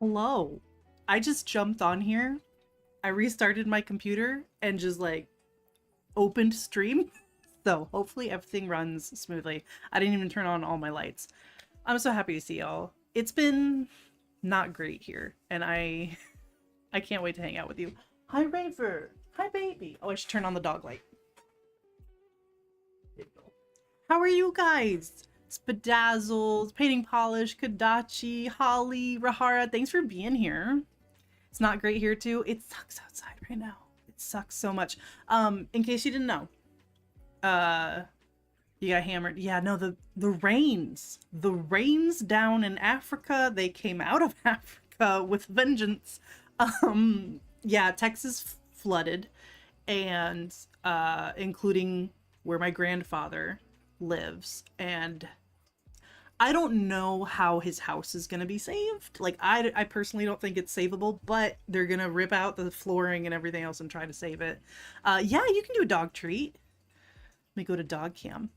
Hello. I just jumped on here. I restarted my computer and just like opened stream. So hopefully everything runs smoothly. I didn't even turn on all my lights. I'm so happy to see y'all. It's been not great here, and I can't wait to hang out with you. Hi Raver. Hi baby. Oh, I should turn on the dog light. How are you guys? Spadazzles, Painting Polish, Kadachi, Holly, Rahara, thanks for being here. It's not great here too. It sucks outside right now. It sucks so much. In case you didn't know, you got hammered. Yeah, no, the rains. The rains down in Africa, they came out of Africa with vengeance. Yeah, Texas flooded, and including where my grandfather lives, and I don't know how his house is gonna be saved. Like, I personally don't think it's savable, but they're gonna rip out the flooring and everything else and try to save it. Yeah, you can do a dog treat. Let me go to dog cam.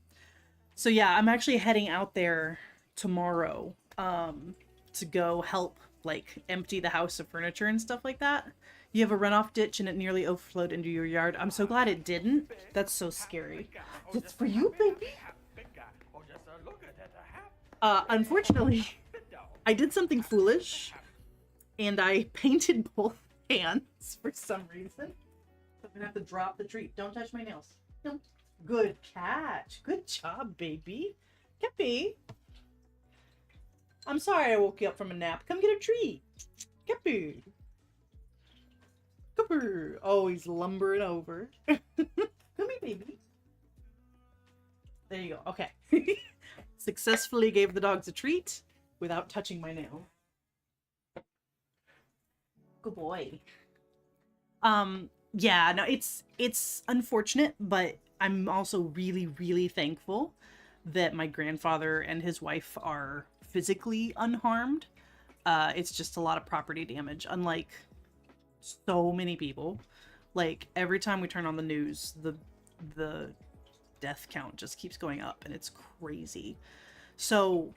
So yeah, I'm actually heading out there tomorrow to go help like empty the house of furniture and stuff like that. You have a runoff ditch and it nearly overflowed into your yard. I'm so glad it didn't. That's so scary. It's for you, baby. Unfortunately, I did something foolish and I painted both hands for some reason. I'm gonna have to drop the treat. Don't touch my nails. No. Good catch. Good job, baby. Kepi. I'm sorry I woke you up from a nap. Come get a treat. Kepi. Kepi. Oh, he's lumbering over. Come here, baby. There you go. Okay. Successfully gave the dogs a treat without touching my nail. Good boy. Yeah, no, it's unfortunate, but I'm also really, really thankful that my grandfather and his wife are physically unharmed. It's just a lot of property damage, unlike so many people. Like, every time we turn on the news, the death count just keeps going up, and it's crazy. So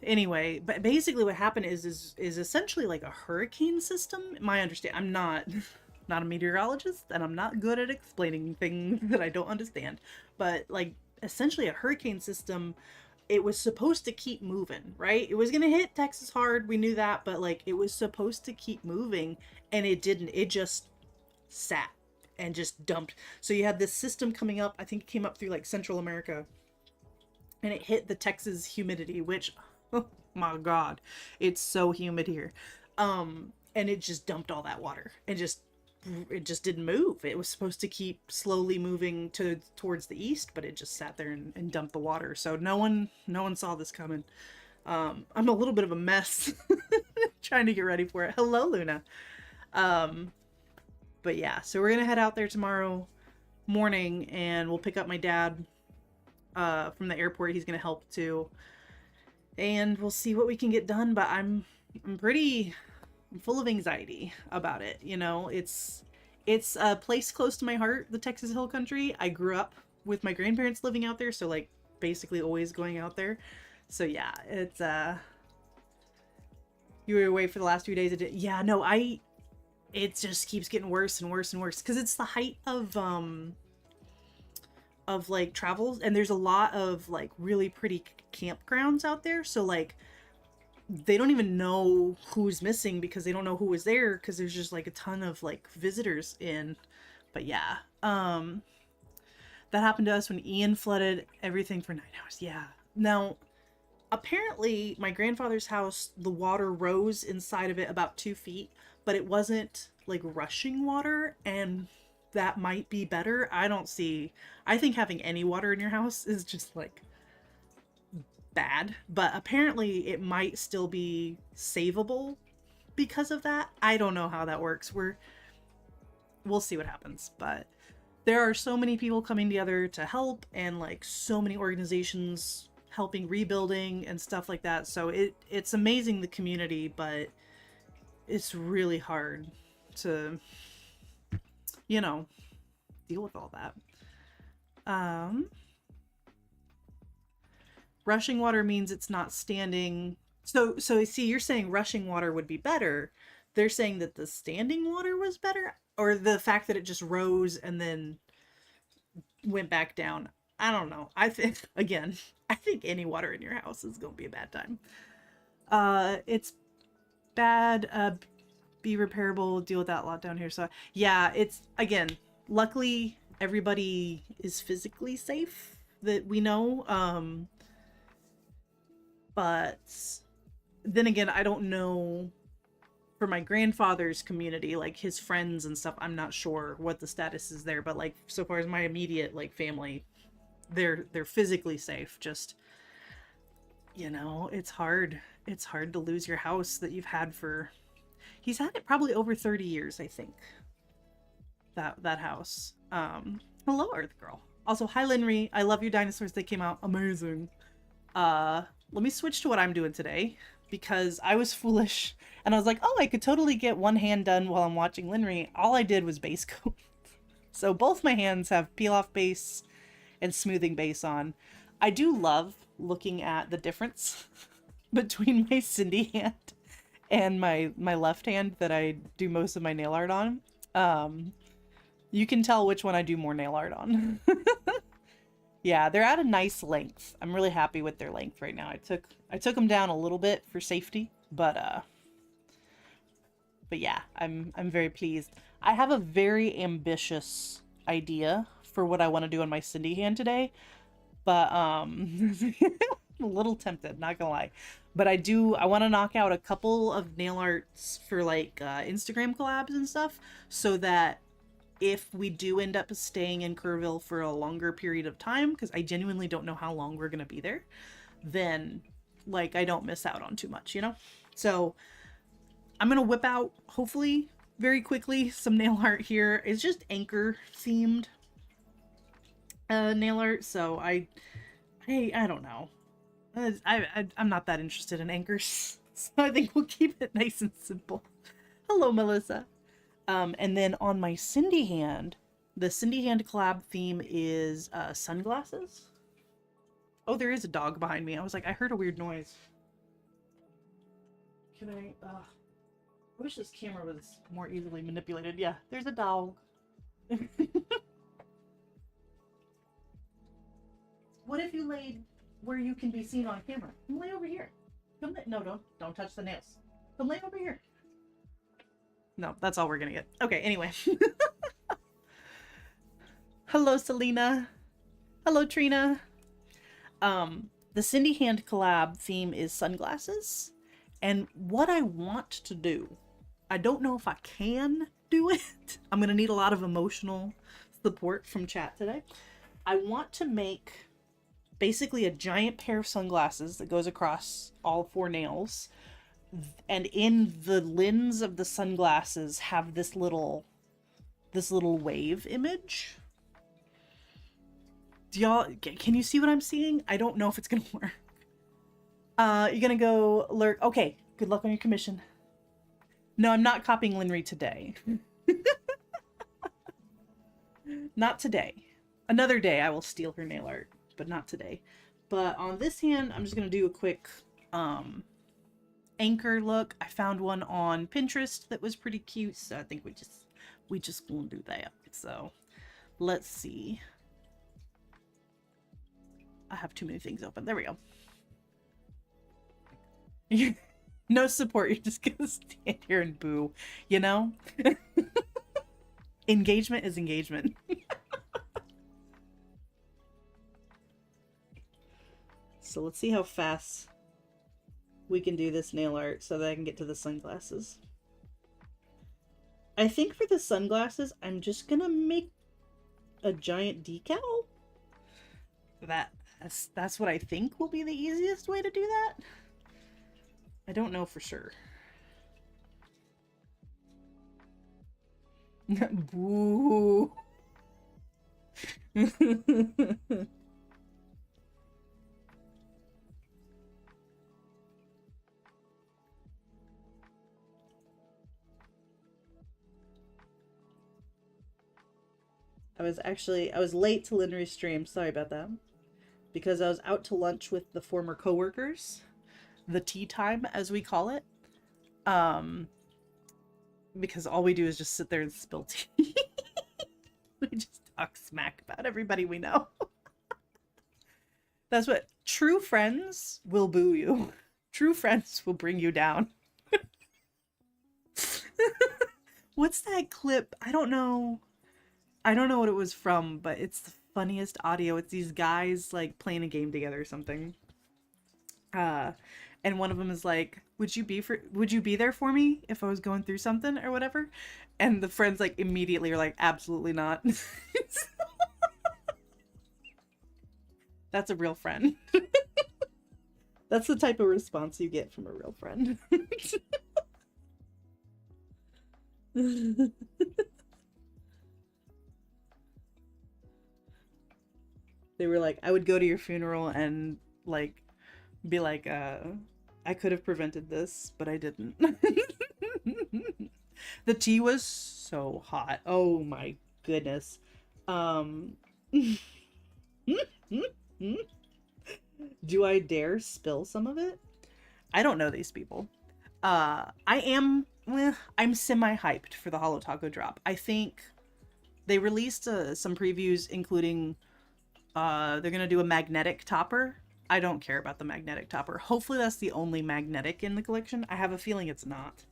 anyway, but basically what happened is essentially like a hurricane system. My understand, I'm not not a meteorologist, and I'm not good at explaining things that I don't understand, but like essentially a hurricane system, it was supposed to keep moving, right? It was gonna hit Texas hard, we knew that, but like it was supposed to keep moving, and it didn't. It just sat and just dumped. So you had this system coming up, I think it came up through like Central America, and it hit the Texas humidity, which, oh my god, it's so humid here. And it just dumped all that water. It just didn't move. It was supposed to keep slowly moving towards the east, but it just sat there and dumped the water. So no one saw this coming. I'm a little bit of a mess trying to get ready for it. Hello, Luna. But yeah, so we're gonna head out there tomorrow morning, and we'll pick up my dad from the airport. He's gonna help too, and we'll see what we can get done. But I'm full of anxiety about it. You know, It's a place close to my heart, the Texas Hill Country. I grew up with my grandparents living out there, so like basically always going out there. So yeah, it's you were away for the last few days. Yeah, no, it just keeps getting worse and worse and worse because it's the height of like travels, and there's a lot of like really pretty campgrounds out there, so like they don't even know who's missing because they don't know who was there because there's just like a ton of like visitors in. But yeah, that happened to us when Ian flooded everything for 9 hours. Yeah. Now, apparently, my grandfather's house, the water rose inside of it about 2 feet, but it wasn't like rushing water, and that might be better. I think having any water in your house is just like bad, but apparently it might still be savable because of that. I don't know how that works. We'll see what happens, but there are so many people coming together to help, and like so many organizations helping rebuilding and stuff like that. So it's amazing, the community, but it's really hard to, you know, deal with all that. Rushing water means it's not standing. So see, you're saying rushing water would be better. They're saying that the standing water was better, or the fact that it just rose and then went back down. I don't know. I think again, I think any water in your house is gonna be a bad time. It's bad. Be repairable. Deal with that lot down here. So yeah, it's again. Luckily, everybody is physically safe that we know. But then again, I don't know for my grandfather's community, like his friends and stuff. I'm not sure what the status is there, but like so far as my immediate like family, they're physically safe. Just, you know, it's hard. It's hard to lose your house that you've had for. He's had it probably over 30 years, I think. That house. Hello, Earth Girl. Also, hi Linry. I love your dinosaurs. They came out amazing. Let me switch to what I'm doing today, because I was foolish and I was like, oh, I could totally get one hand done while I'm watching Linry. All I did was base coat. So both my hands have peel off base and smoothing base on. I do love looking at the difference between my Cindy hand and my left hand that I do most of my nail art on. You can tell which one I do more nail art on. Yeah, they're at a nice length. I'm really happy with their length right now. I took them down a little bit for safety, but yeah, I'm very pleased. I have a very ambitious idea for what I want to do on my Cindy hand today, but I'm a little tempted, not gonna lie. But I want to knock out a couple of nail arts for like Instagram collabs and stuff, so that if we do end up staying in Kerrville for a longer period of time, because I genuinely don't know how long we're going to be there, then like I don't miss out on too much, you know? So I'm going to whip out, hopefully very quickly, some nail art here. It's just Anchor themed nail art. So I don't know. I'm not that interested in anchors. So I think we'll keep it nice and simple. Hello, Melissa. And then on my Cindy hand, the Cindy hand collab theme is sunglasses. Oh, there is a dog behind me. I was like, I heard a weird noise. Can I wish this camera was more easily manipulated. Yeah, there's a dog. What if you laid where you can be seen on camera? Come lay over here. No, don't touch the nails. Come lay over here. No, that's all we're gonna get. Okay, anyway. Hello, Selena. Hello, Trina. The Cindy Hand collab theme is sunglasses. And what I want to do, I don't know if I can do it. I'm gonna need a lot of emotional support from chat today. I want to make basically a giant pair of sunglasses that goes across all 4 nails, and in the lens of the sunglasses have this little wave image. Do y'all, can you see what I'm seeing? I don't know if it's gonna work. You're gonna go lurk. Okay, good luck on your commission. No, I'm not copying Linry today. Not today. Another day I will steal her nail art, but not today. But on this hand, I'm just gonna do a quick um anchor look. I found one on Pinterest that was pretty cute, so I think we just gonna do that. So let's see. I have too many things open. There we go. No support. You're just gonna stand here and boo. You know? Engagement is engagement. So let's see how fast we can do this nail art so that I can get to the sunglasses. I think for the sunglasses, I'm just gonna make a giant decal. That's what I think will be the easiest way to do that. I don't know for sure. Boo. I was late to Linry's stream. Sorry about that. Because I was out to lunch with the former coworkers, the tea time as we call it. Because all we do is just sit there and spill tea. We just talk smack about everybody we know. That's what true friends will boo you. True friends will bring you down. What's that clip? I don't know what it was from, but it's the funniest audio. It's these guys like playing a game together or something. And one of them is like, would you be there for me if I was going through something or whatever? And the friends like immediately are like, absolutely not. That's a real friend. That's the type of response you get from a real friend. They were like, I would go to your funeral and like be like, I could have prevented this, but I didn't. The tea was so hot. Oh my goodness. Do I dare spill some of it? I don't know these people. I'm semi-hyped for the Holo Taco drop. I think they released some previews, including they're gonna do a magnetic topper. I don't care about the magnetic topper. Hopefully that's the only magnetic in the collection. I have a feeling it's not.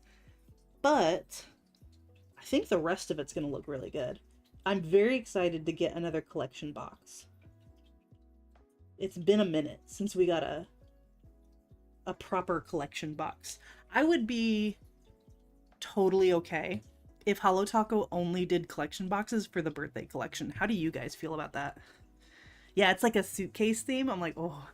But I think the rest of it's gonna look really good. I'm very excited to get another collection box. It's been a minute since we got a proper collection box. I would be totally okay if Holo Taco only did collection boxes for the birthday collection. How do you guys feel about that? Yeah, it's like a suitcase theme. I'm like, oh.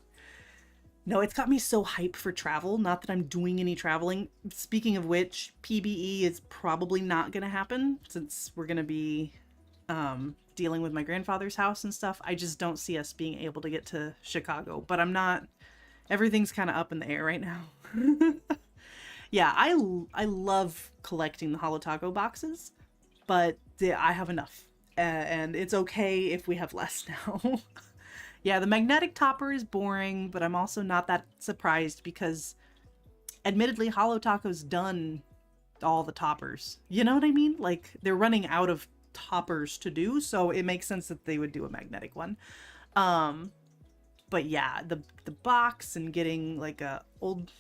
No, it's got me so hyped for travel. Not that I'm doing any traveling. Speaking of which, PBE is probably not going to happen since we're going to be dealing with my grandfather's house and stuff. I just don't see us being able to get to Chicago. But I'm not... Everything's kind of up in the air right now. Yeah, I love collecting the Holo Taco boxes, but I have enough. And it's okay if we have less now. Yeah, the magnetic topper is boring, but I'm also not that surprised because admittedly Holo Taco's done all the toppers. You know what I mean? Like they're running out of toppers to do, so it makes sense that they would do a magnetic one. But yeah, the box and getting like a old,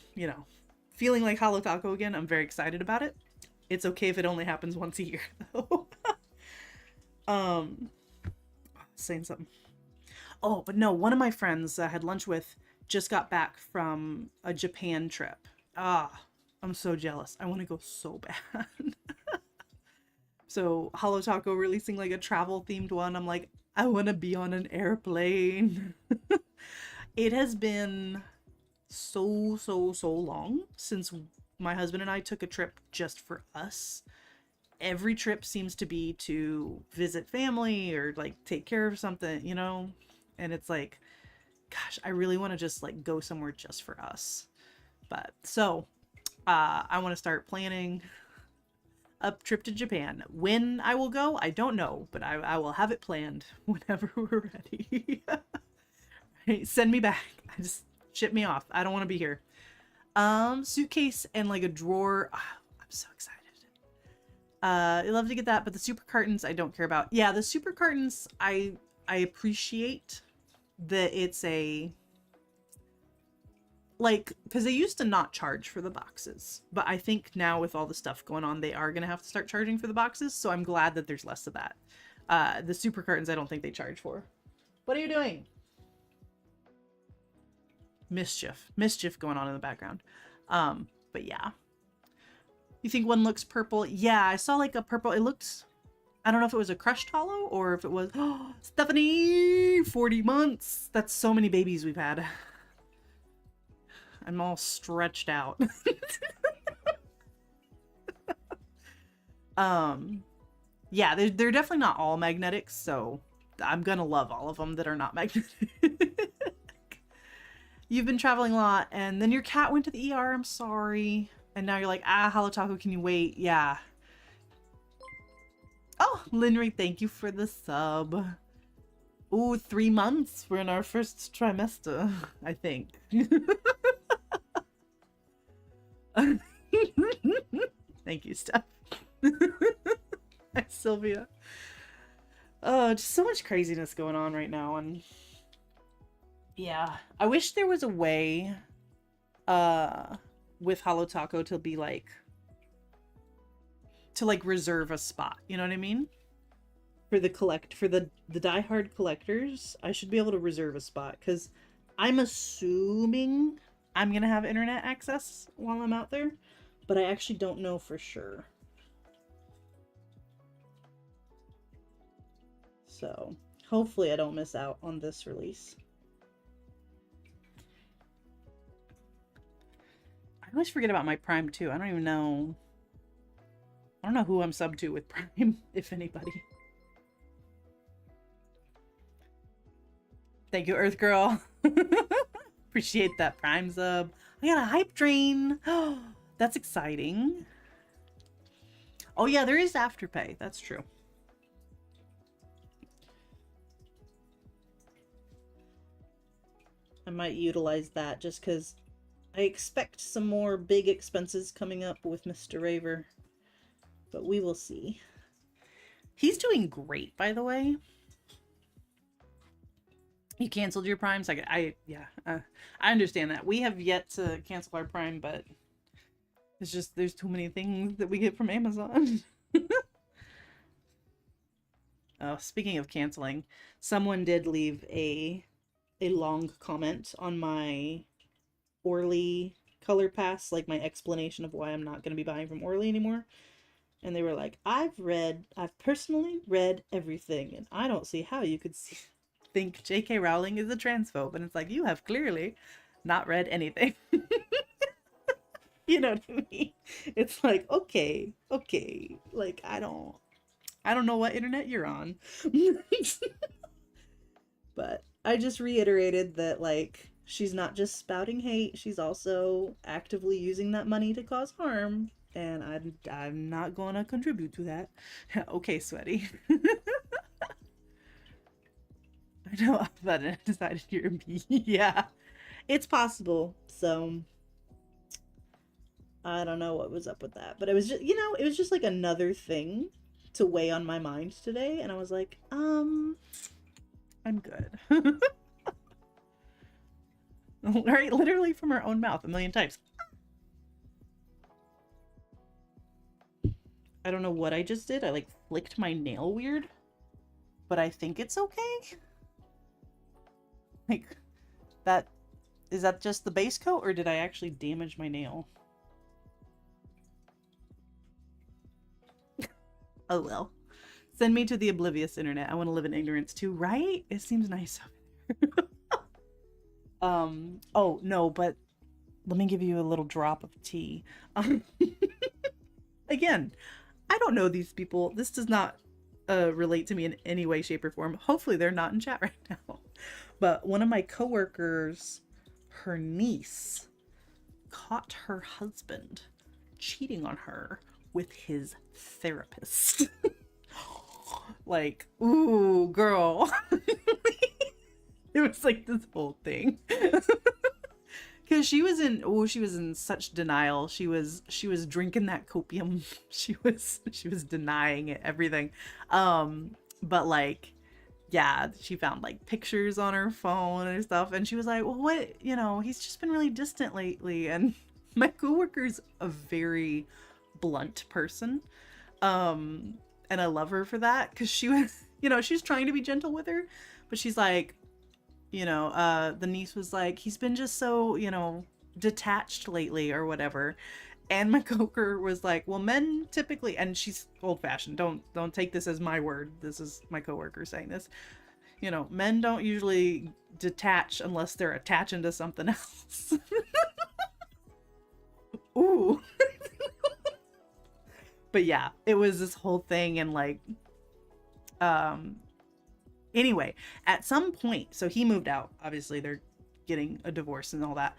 feeling like Holo Taco again, I'm very excited about it. It's okay if it only happens once a year though. Saying something. Oh, but no, one of my friends I had lunch with just got back from a Japan trip. I'm so jealous. I want to go so bad. So Holo Taco releasing like a travel themed one. I'm like, I want to be on an airplane. It has been so long since my husband and I took a trip just for us. Every trip seems to be to visit family or like take care of something, and it's like, gosh, I really want to just like go somewhere just for us. But so I want to start planning a trip to Japan. When I will go, I don't know, but I will have it planned whenever we're ready. Hey, send me back. I just ship me off. I don't want to be here. Suitcase and like a drawer. Ah, I'm so excited. I love to get that, but the super cartons I don't care about. Yeah, the super cartons I appreciate that it's a like, because they used to not charge for the boxes, but I think now with all the stuff going on, they are gonna have to start charging for the boxes. So I'm glad that there's less of that. The super cartons I don't think they charge for. What are you doing? Mischief going on in the background. But yeah. You think one looks purple? Yeah, I saw like a purple. It looked, I don't know if it was a crushed hollow or if it was, oh, Stephanie, 40 months. That's so many babies we've had. I'm all stretched out. Yeah, they're definitely not all magnetics, so I'm gonna love all of them that are not magnetic. You've been traveling a lot, and then your cat went to the ER, I'm sorry. And now you're like, Halotaco, can you wait? Yeah. Oh, Linry, thank you for the sub. Ooh, 3 months. We're in our first trimester, I think. Thank you, Steph. Hi, Sylvia. Oh, just so much craziness going on right now, and yeah, I wish there was a way with Halotaco to be like reserve a spot, you know what I mean? For the diehard collectors, I should be able to reserve a spot, because I'm assuming I'm gonna have internet access while I'm out there, but I actually don't know for sure. So hopefully I don't miss out on this release. I always forget about my Prime too. I don't know who I'm subbed to with Prime, if anybody. Thank you, Earth Girl. Appreciate that Prime sub. I got a hype train. Oh, that's exciting. Oh yeah, there is Afterpay. That's true. I might utilize that just because I expect some more big expenses coming up with Mr. Raver. But we will see. He's doing great, by the way. You canceled your Primes? I understand that. We have yet to cancel our Prime, but it's just there's too many things that we get from Amazon. Oh, speaking of canceling, someone did leave a long comment on my Orly color pass, like my explanation of why I'm not going to be buying from Orly anymore. And they were like, I've personally read everything, and I don't see how you could think J.K. Rowling is a transphobe. And it's like, you have clearly not read anything. You know what I mean? It's like, okay. Like, I don't know what internet you're on. But I just reiterated that, like, she's not just spouting hate, she's also actively using that money to cause harm. And I'm not going to contribute to that. Okay, Sweaty. I know, but I decided you're a bee. Yeah, it's possible. So I don't know what was up with that, but it was just, it was just like another thing to weigh on my mind today, and I was like, I'm good. Right, literally from her own mouth a million times. I don't know what I just did. I like flicked my nail weird, but I think it's okay. Like, is that just the base coat, or did I actually damage my nail? Oh well. Send me to the oblivious internet. I want to live in ignorance too, right? It seems nice over there. Oh no, but let me give you a little drop of tea. Again, I don't know these people. This does not relate to me in any way, shape, or form. Hopefully they're not in chat right now. But one of my coworkers, her niece, caught her husband cheating on her with his therapist. Like, ooh, girl. It was like this whole thing. Because she was in such denial. She was drinking that copium. She was denying it, everything. But like, yeah, she found like pictures on her phone and stuff, and she was like, well, what, he's just been really distant lately. And my coworker's a very blunt person. And I love her for that, because she was, she's trying to be gentle with her, but she's like, the niece was like, he's been just so, detached lately or whatever. And my coworker was like, well, men typically, and she's old fashioned, don't take this as my word, this is my coworker saying this, men don't usually detach unless they're attaching to something else. Ooh. But yeah, it was this whole thing. And like, anyway, at some point, so he moved out, obviously they're getting a divorce and all that.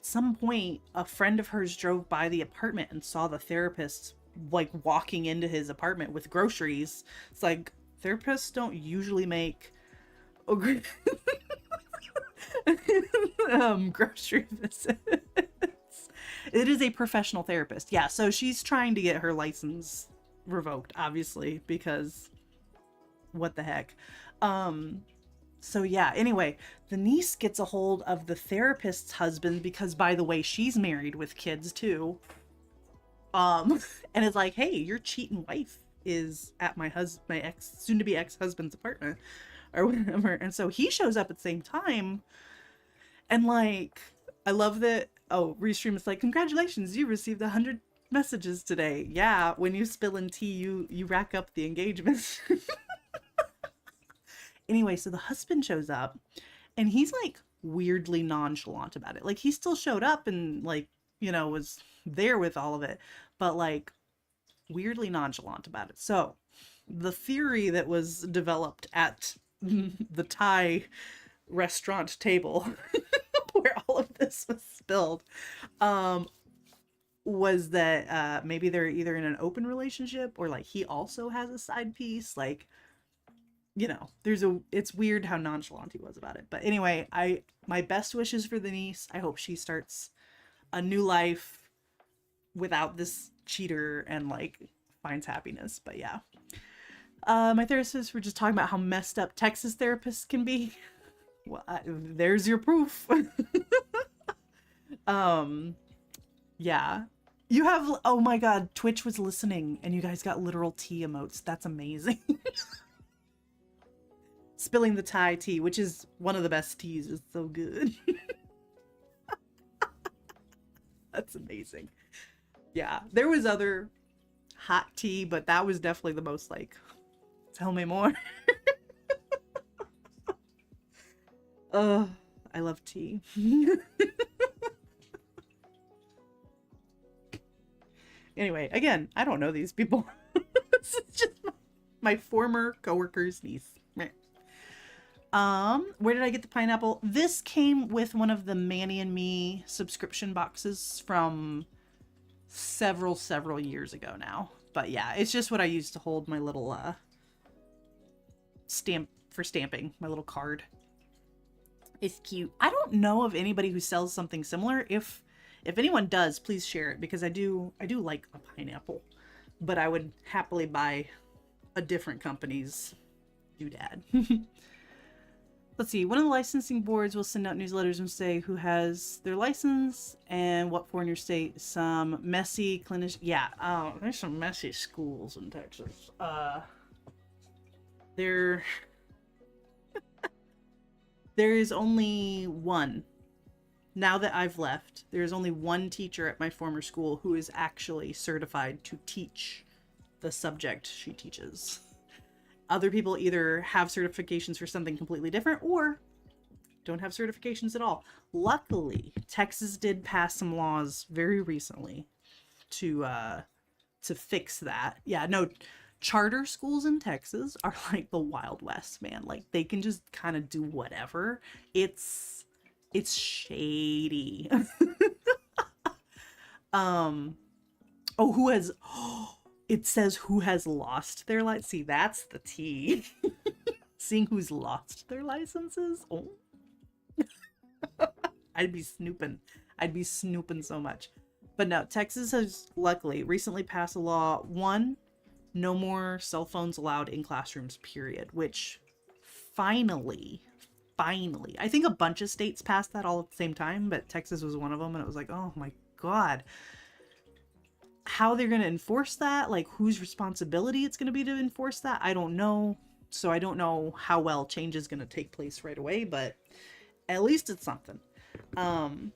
Some point, a friend of hers drove by the apartment and saw the therapist like walking into his apartment with groceries. It's like, therapists don't usually make grocery visits. It is a professional therapist. Yeah, so she's trying to get her license revoked, obviously, because what the heck. So yeah, anyway, the niece gets a hold of the therapist's husband, because by the way, she's married with kids too. And it's like, hey, your cheating wife is at my soon to be ex-husband's apartment or whatever. And so he shows up at the same time. And like, I love that. Oh, Restream is like, congratulations, you received 100 messages today. Yeah, when you spill in tea, you rack up the engagements. Anyway, so the husband shows up and he's like weirdly nonchalant about it. Like, he still showed up and like, was there with all of it, but like weirdly nonchalant about it. So the theory that was developed at the Thai restaurant table where all of this was spilled, was that maybe they're either in an open relationship, or like he also has a side piece. Like, it's weird how nonchalant he was about it. But anyway, my best wishes for the niece. I hope she starts a new life without this cheater and like finds happiness. But yeah, my therapists were just talking about how messed up Texas therapists can be. Well, there's your proof. Yeah, you have, oh my god, Twitch was listening and you guys got literal tea emotes. That's amazing. Spilling the Thai tea, which is one of the best teas. It's so good. That's amazing. Yeah, there was other hot tea, but that was definitely the most like, tell me more. I love tea. Anyway, again, I don't know these people. This is just my former coworker's niece. Where did I get the pineapple? This came with one of the Manny and Me subscription boxes from several years ago now. But yeah, it's just what I used to hold my little stamp for stamping, my little card. It's cute. I don't know of anybody who sells something similar. If anyone does, please share it, because I do like a pineapple, but I would happily buy a different company's doodad. Let's see. One of the licensing boards will send out newsletters and say who has their license and what for in your state. Some messy clinician. Yeah. There's some messy schools in Texas. There is only one. Now that I've left, there's only one teacher at my former school who is actually certified to teach the subject she teaches. Other people either have certifications for something completely different or don't have certifications at all. Luckily, Texas did pass some laws very recently to fix that. Yeah, no, charter schools in Texas are like the Wild West, man. Like, they can just kind of do whatever. It's shady. Oh, who has it says who has lost their license. See, that's the tea. Seeing who's lost their licenses. Oh, I'd be snooping. I'd be snooping so much. But no, Texas has luckily recently passed a law. One, no more cell phones allowed in classrooms, period. Which finally, I think a bunch of states passed that all at the same time, but Texas was one of them. And it was like, oh my God. How they're going to enforce that, like whose responsibility it's going to be to enforce that, I don't know. So I don't know how well change is going to take place right away, but at least it's something. And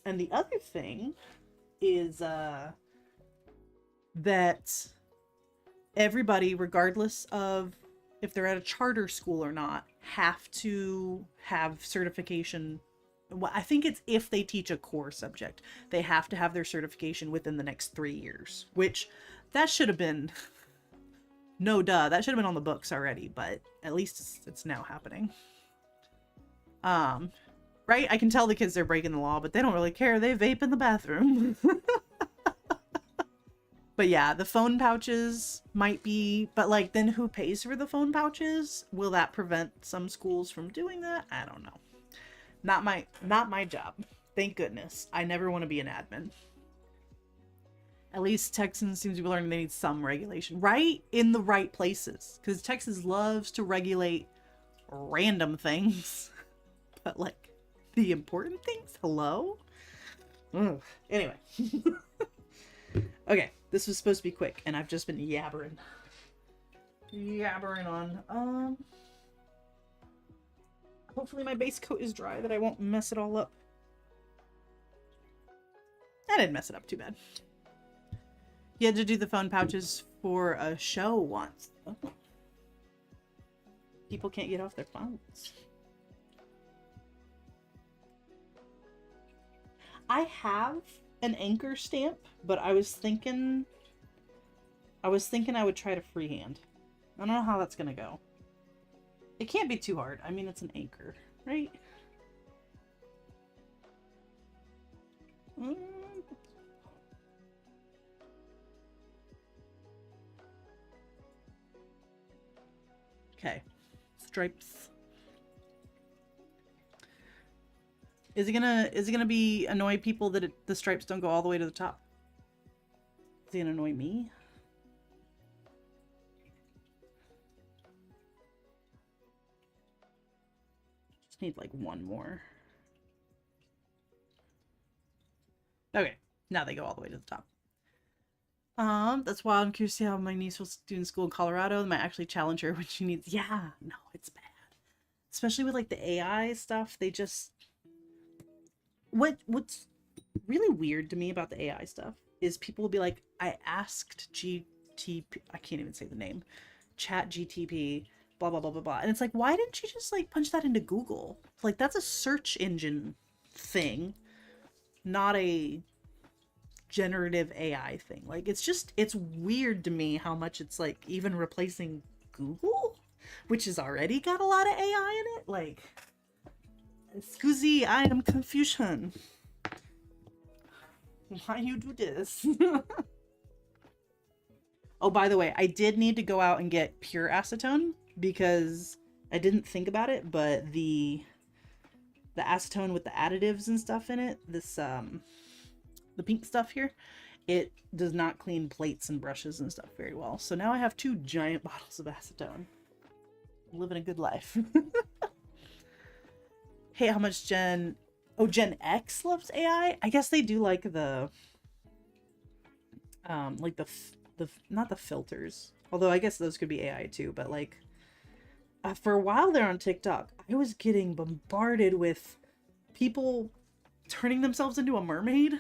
the other thing is that everybody, regardless of if they're at a charter school or not, have to have certification. Well, I think it's if they teach a core subject, they have to have their certification within the next 3 years, which that should have been no duh. That should have been on the books already, but at least it's now happening. Right? I can tell the kids they're breaking the law, but they don't really care. They vape in the bathroom. But yeah, the phone pouches might be, but like then who pays for the phone pouches? Will that prevent some schools from doing that? I don't know. Not my job. Thank goodness. I never want to be an admin. At least Texans seem to be learning they need some regulation, right? In the right places. Because Texas loves to regulate random things. But like the important things? Hello? Ugh. Anyway. Okay, this was supposed to be quick, and I've just been yabbering on. Hopefully my base coat is dry, that I won't mess it all up. I didn't mess it up too bad. You had to do the phone pouches for a show once. Oh. People can't get off their phones. I have an Anchor stamp, but I was thinking I would try to freehand. I don't know how that's gonna go. It can't be too hard. I mean, it's an Anchor, right? Okay. Stripes. Is it gonna be annoy people that the stripes don't go all the way to the top? Is it gonna annoy me? Just need like one more. Okay, now they go all the way to the top. That's why I'm curious to see how my niece will do in school in Colorado. They might actually challenge her when she needs. Yeah, no, it's bad. Especially with like the AI stuff, they just. What's really weird to me about the AI stuff is people will be like, I asked GTP, I can't even say the name, Chat GTP, blah blah blah blah blah, and it's like, why didn't you just like punch that into Google? Like that's a search engine thing, not a generative AI thing. Like it's weird to me how much it's like even replacing Google, which has already got a lot of AI in it. Like, Scusi, I am confusion. Why you do this? Oh, by the way, I did need to go out and get pure acetone because I didn't think about it, but the acetone with the additives and stuff in it, this the pink stuff here, it does not clean plates and brushes and stuff very well. So now I have 2 giant bottles of acetone. I'm living a good life. Hey, how much Gen X loves AI? I guess they do like the not the filters. Although I guess those could be AI too, but like for a while there on TikTok, I was getting bombarded with people turning themselves into a mermaid.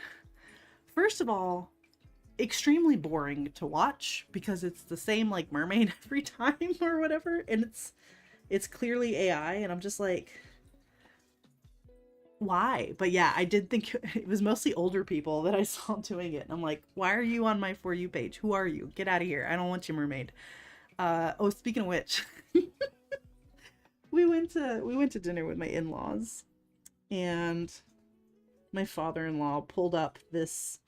First of all, extremely boring to watch because it's the same like mermaid every time or whatever, and it's clearly AI, and I'm just like, why? But yeah, I did think it was mostly older people that I saw doing it, and I'm like, why are you on my For You page? Who are you? Get out of here. I don't want you, mermaid. Oh, speaking of which, we went to dinner with my in-laws, and my father-in-law pulled up this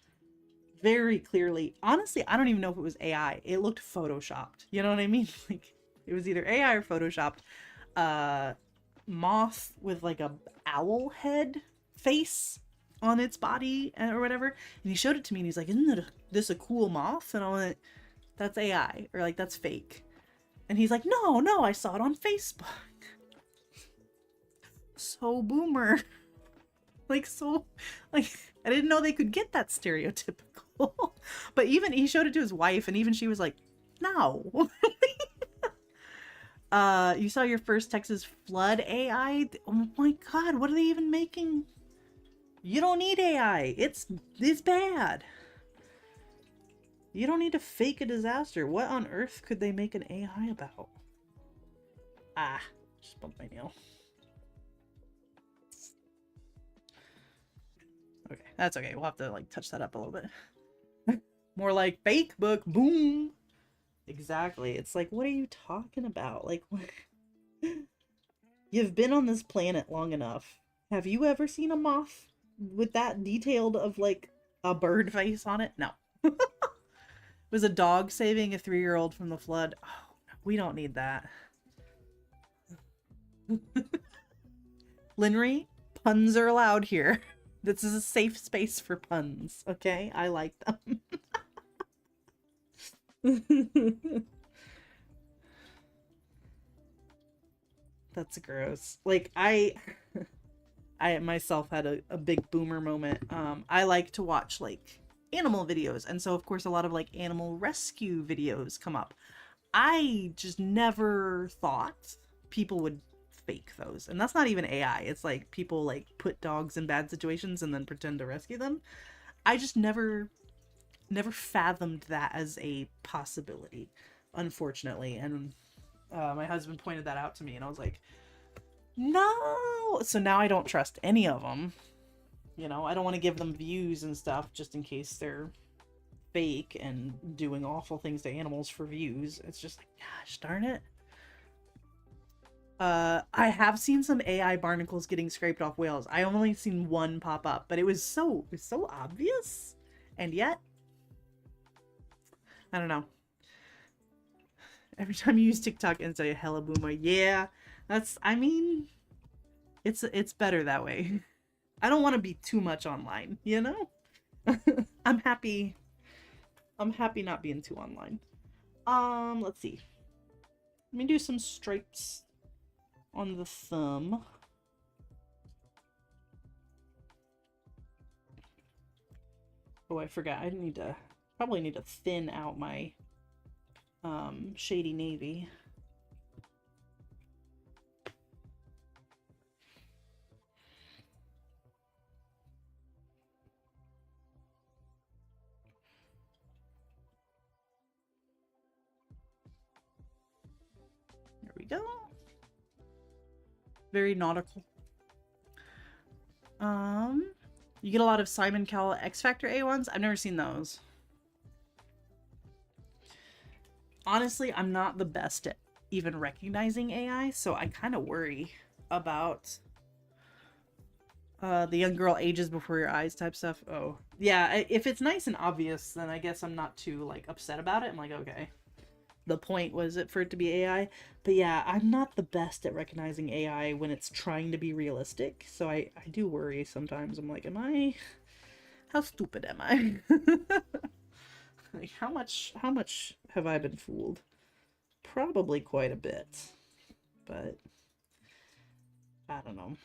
very clearly. Honestly, I don't even know if it was AI. It looked photoshopped. You know what I mean? Like it was either AI or photoshopped. Uh Moth with like a owl head face on its body or whatever. And he showed it to me and he's like, "Isn't this a cool moth?" And I went, "That's AI, or like that's fake." And he's like, "No, no, I saw it on Facebook." So boomer. Like so like I didn't know they could get that stereotypical. But even he showed it to his wife and even she was like, "No." You saw your first Texas flood AI? Oh my god, what are they even making? You don't need AI. It's bad. You don't need to fake a disaster. What on earth could they make an AI about? Ah, just bumped my nail. Okay, that's okay. We'll have to like touch that up a little bit. More like fake book, boom. Exactly. It's like, what are you talking about? Like, what? You've been on this planet long enough. Have you ever seen a moth with that detailed of like a bird face on it? No. Was a dog saving a 3-year-old from the flood? Oh, we don't need that. Linry, puns are allowed here. This is a safe space for puns, okay? I like them. That's gross. Like I myself had a big boomer moment. I like to watch like animal videos, and so of course a lot of like animal rescue videos come up. I just never thought people would fake those. And that's not even AI. It's like people like put dogs in bad situations and then pretend to rescue them. I just never fathomed that as a possibility, unfortunately. And my husband pointed that out to me and I was like, "No." So now I don't trust any of them. You know, I don't want to give them views and stuff just in case they're fake and doing awful things to animals for views. It's just like, gosh darn it. I have seen some AI barnacles getting scraped off whales. I only seen one pop up, but it was so obvious. And yet, I don't know. Every time you use TikTok and say hella boomer, yeah, that's I mean, it's better that way. I don't want to be too much online, you know? I'm happy I'm happy not being too online. Let's see. Let me do some stripes on the thumb. Oh, I forgot. I need to probably need to thin out my shady navy. There we go. Very nautical. You get a lot of Simon Cowell X Factor A1s. I've never seen those. Honestly, I'm not the best at even recognizing AI, so I kind of worry about the young girl ages before your eyes type stuff. Oh, yeah. If it's nice and obvious, then I guess I'm not too like upset about it. I'm like, okay, the point was it for it to be AI. But yeah, I'm not the best at recognizing AI when it's trying to be realistic. So I do worry sometimes. I'm like, how stupid am I? Like how much have I been fooled? Probably quite a bit. But I don't know.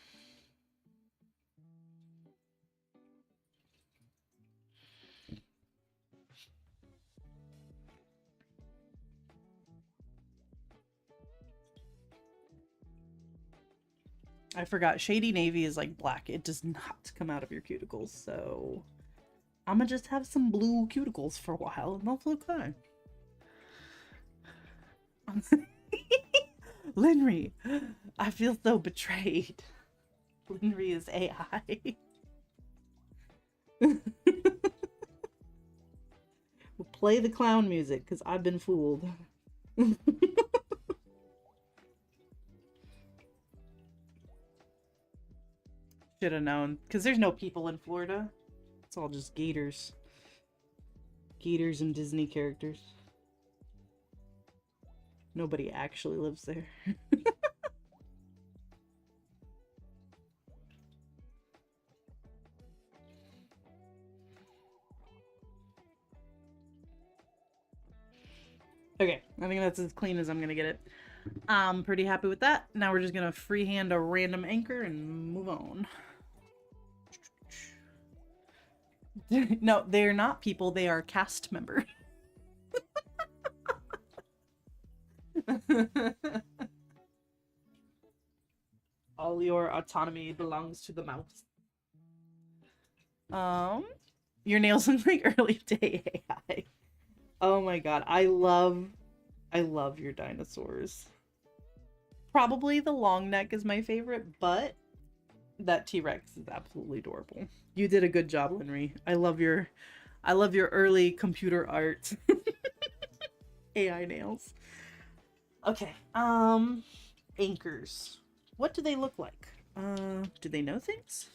I forgot Shady Navy is like black. It does not come out of your cuticles, so I'm gonna just have some blue cuticles for a while and that's okay. Linry, I feel so betrayed. Linry is AI. We'll play the clown music because I've been fooled. Should have known because there's no people in Florida. It's all just gators. Gators and Disney characters. Nobody actually lives there. Okay, I think that's as clean as I'm gonna get it. I'm pretty happy with that. Now we're just gonna freehand a random anchor and move on. No, they're not people, they are cast members. All your autonomy belongs to the mouse. Your nails look like early day AI. Oh my god, I love your dinosaurs. Probably the long neck is my favorite, but that T-Rex is absolutely adorable. You did a good job, Henry. I love your early computer art. AI nails. Okay. Anchors. What do they look like? Do they know things?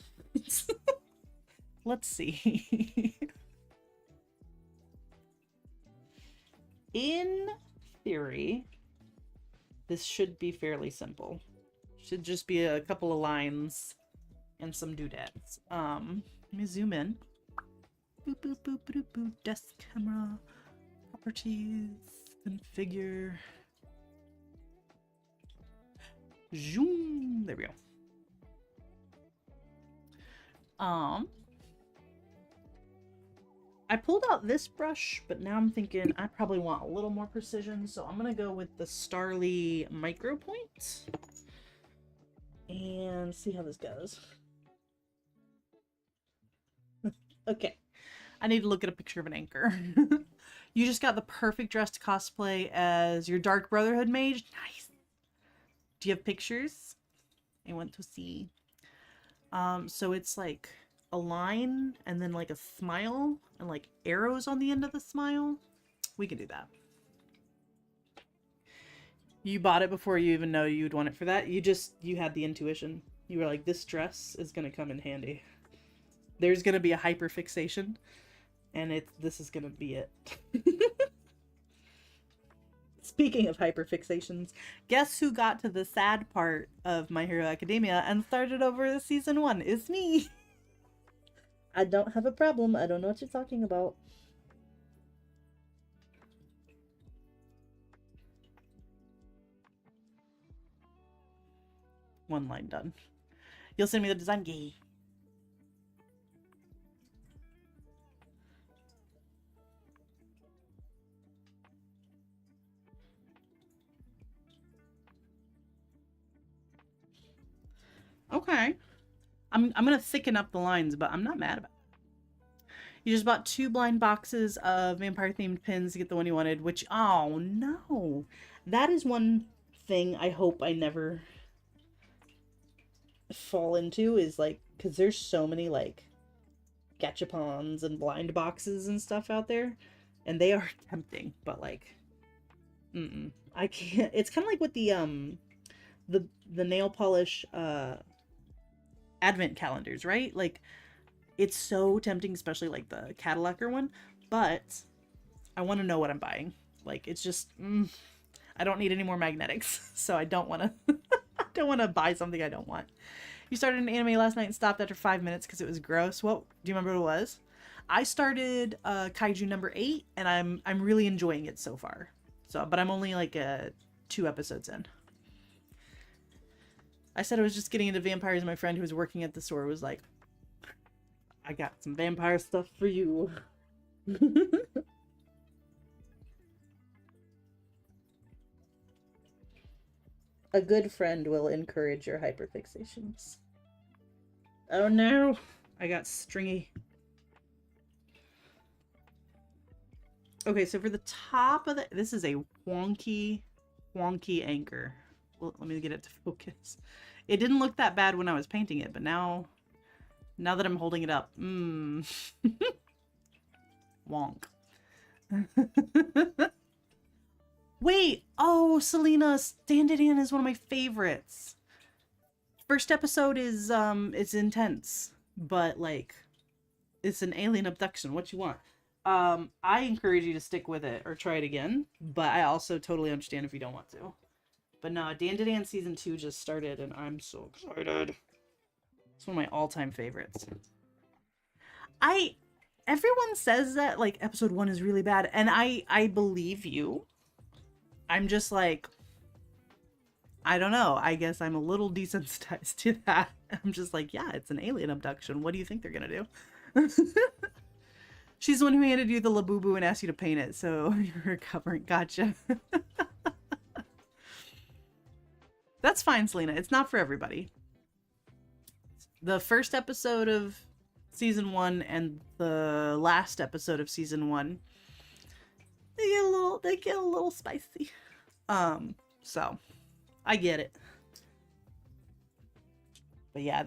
Let's see. In theory, this should be fairly simple. Should just be a couple of lines and some doodads. Let me zoom in. Boop, boop, boop, boop, boop. Desk camera. Properties. Configure. Zoom. There we go. I pulled out this brush, but now I'm thinking I probably want a little more precision, so I'm gonna go with the Starly Micro Point and see how this goes. Okay, I need to look at a picture of an anchor. You just got the perfect dress to cosplay as your Dark Brotherhood mage. Nice. Do you have pictures? I want to see. So it's like a line and then like a smile and like arrows on the end of the smile. We can do that. You bought it before you even know you'd want it for that. You had the intuition. You were like, this dress is gonna come in handy. There's gonna be a hyperfixation, and this is gonna be it. Speaking of hyperfixations, guess who got to the sad part of My Hero Academia and started over season 1? It's me. I don't have a problem. I don't know what you're talking about. One line done. You'll send me the design? Yay. Okay. I'm gonna thicken up the lines, but I'm not mad about it. You just bought 2 blind boxes of vampire themed pins to get the one you wanted, which, oh no. That is one thing I hope I never fall into, is like, because there's so many like gachapons and blind boxes and stuff out there, and they are tempting, but like, I can't. It's kind of like with the nail polish advent calendars, right? Like, it's so tempting, especially like the Cadillacer one, but I want to know what I'm buying. Like, it's just I don't need any more magnetics, so I don't want to I don't want to buy something I don't want. You started an anime last night and stopped after 5 minutes because it was gross. What do you remember what it was? I started Kaiju number 8, and I'm really enjoying it so far. So, but I'm only like 2 episodes in. I said I was just getting into vampires, and my friend who was working at the store was like, I got some vampire stuff for you. A good friend will encourage your hyperfixations. Oh no, I got stringy. Okay, so for the top of this is a wonky anchor. Well, let me get it to focus. It didn't look that bad when I was painting it, but now that I'm holding it up, wonk. Wait, oh, Selena, Stand It In is one of my favorites. First episode is it's intense, but like, it's an alien abduction. What you want? I encourage you to stick with it or try it again, but I also totally understand if you don't want to. But no, Dan season 2 just started and I'm so excited. It's one of my all-time favorites. I Everyone says that like episode 1 is really bad, and I believe you. I'm just like, I don't know. I guess I'm a little desensitized to that. I'm just like, yeah, it's an alien abduction. What do you think they're gonna do? She's the one who handed you the Labubu and asked you to paint it, so you're recovering. Gotcha. That's fine, Selena. It's not for everybody. The first episode of season 1 and the last episode of season 1, they get a little spicy. So I get it. But yeah,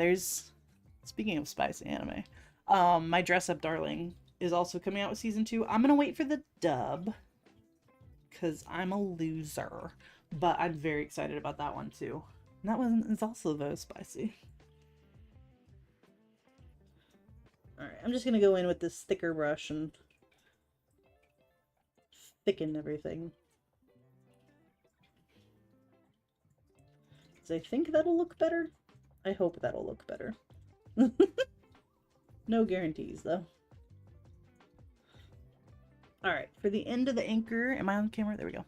speaking of spicy anime, My Dress Up Darling is also coming out with season 2. I'm gonna wait for the dub because I'm a loser, but I'm very excited about that one too. And that one is also very spicy. Alright, I'm just gonna go in with this thicker brush and thicken everything. Because I think that'll look better. I hope that'll look better. No guarantees, though. Alright, for the end of the anchor, am I on camera? There we go.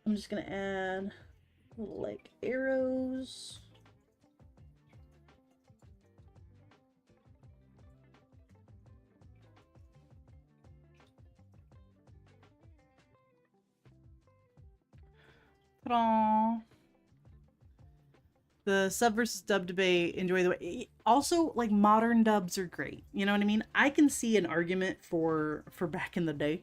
I'm just gonna add little, like, arrows. Ta-da! The sub versus dub debate, enjoy the way. Also, like, modern dubs are great. You know what I mean? I can see an argument for back in the day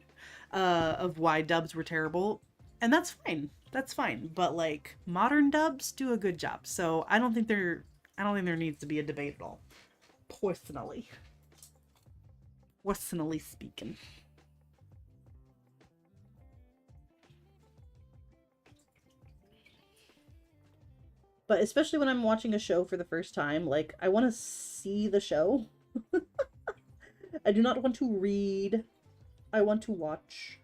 of why dubs were terrible, and that's fine. That's fine. But like, modern dubs do a good job. So I don't think there needs to be a debate at all. Personally speaking. But especially when I'm watching a show for the first time, like, I want to see the show. I do not want to read. I want to watch.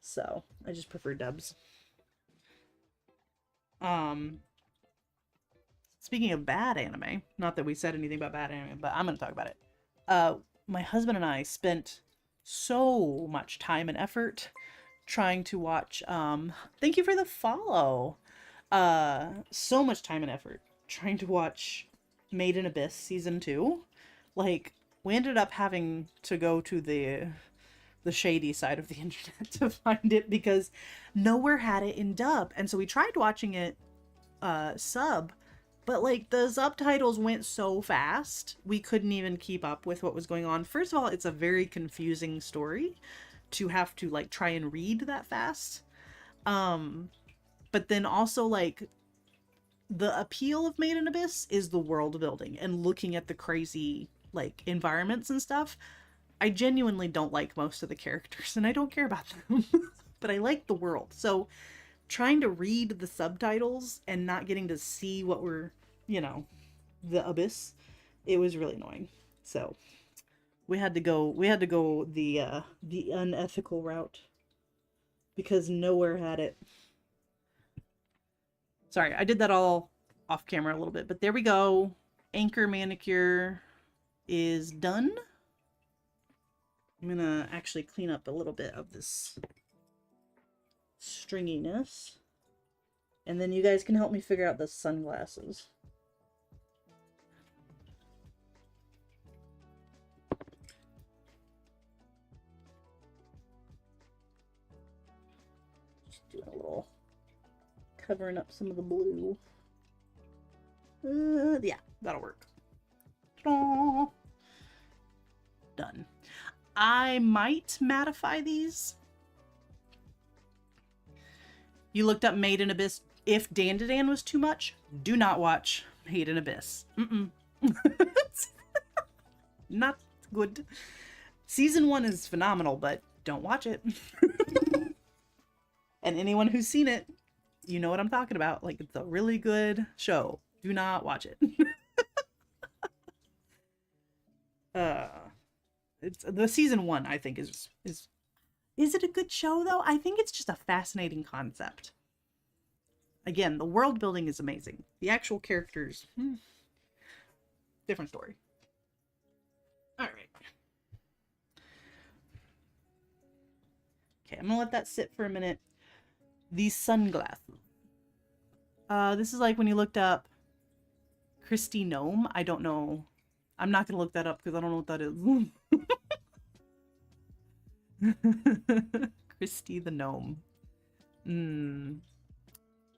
So, I just prefer dubs. Speaking of bad anime, not that we said anything about bad anime, but I'm going to talk about it. My husband and I spent so much time and effort trying to watch, thank you for the follow. So much time and effort trying to watch Made in Abyss season 2. Like, we ended up having to go to the shady side of the internet to find it because nowhere had it in dub. And so we tried watching it sub, but like the subtitles went so fast we couldn't even keep up with what was going on. First of all, it's a very confusing story to have to like try and read that fast. But then also, like, the appeal of Made in Abyss is the world building and looking at the crazy, like, environments and stuff. I genuinely don't like most of the characters, and I don't care about them. But I like the world. So, trying to read the subtitles and not getting to see what we're, you know, the abyss, it was really annoying. So, we had to go the unethical route. Because nowhere had it. Sorry, I did that all off camera a little bit, but there we go. Anchor manicure is done. I'm gonna actually clean up a little bit of this stringiness. And then you guys can help me figure out the sunglasses. Just doing a little covering up some of the blue. Yeah, that'll work. Ta-da! Done. I might mattify these. You looked up Made in Abyss. If Dan was too much, do not watch Made in Abyss. Not good. Season 1 is phenomenal, but don't watch it. And anyone who's seen it, you know what I'm talking about. Like, it's a really good show. Do not watch it. It's the season 1, I think, is Is it a good show, though? I think it's just a fascinating concept. Again, the world building is amazing. The actual characters, different story. All right. Okay, I'm gonna let that sit for a minute. These sunglasses. This is like when you looked up Christy Gnome. I don't know. I'm not gonna look that up because I don't know what that is. Christy the Gnome.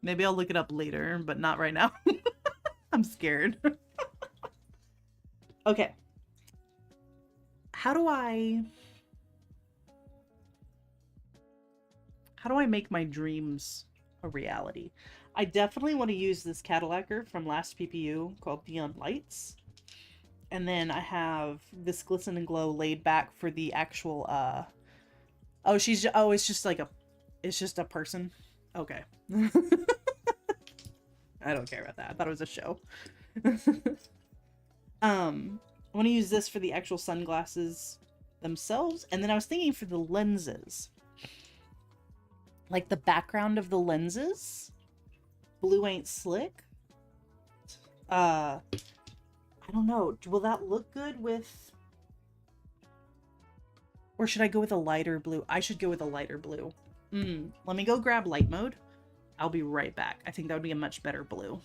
Maybe I'll look it up later, but not right now. I'm scared. Okay. How do I make my dreams a reality? I definitely want to use this Cadillacer from last PPU called Neon Lights. And then I have this Glisten and Glow laid back for the actual, it's just like it's just a person. Okay. I don't care about that. I thought it was a show. I want to use this for the actual sunglasses themselves. And then I was thinking for the lenses. Like the background of the lenses. Blue ain't slick. I don't know. Will that look good with... Or should I go with a lighter blue? I should go with a lighter blue. Let me go grab light mode. I'll be right back. I think that would be a much better blue.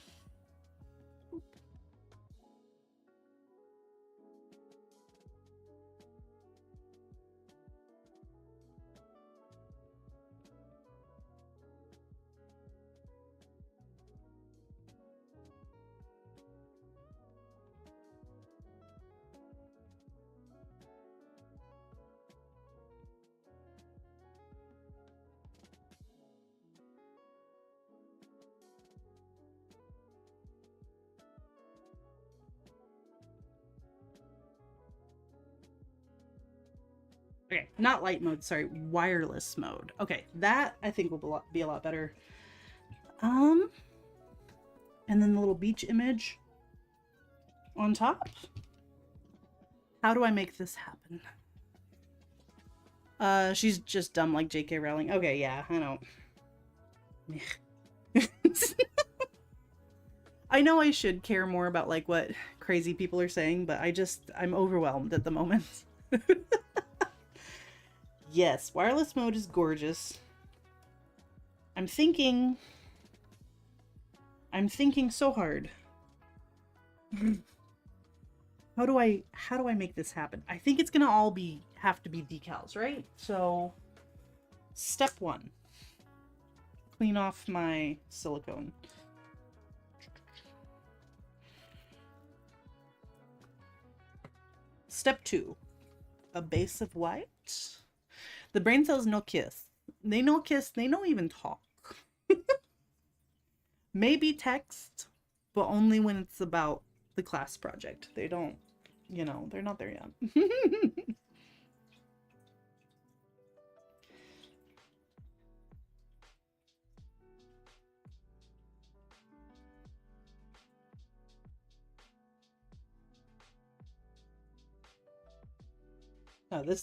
Okay, not light mode, sorry, wireless mode. Okay, that I think will be a lot better. And then the little beach image on top. How do I make this happen? She's just dumb like J.K. Rowling. Okay, yeah, I know. I know I should care more about like what crazy people are saying, but I'm overwhelmed at the moment. Yes, wireless mode is gorgeous. I'm thinking so hard. How do I make this happen? I think it's gonna all have to be decals, right? So step 1. Clean off my silicone. Step 2. A base of white. The brain cells no kiss. They no kiss, they don't even talk. Maybe text, but only when it's about the class project. They don't, they're not there yet.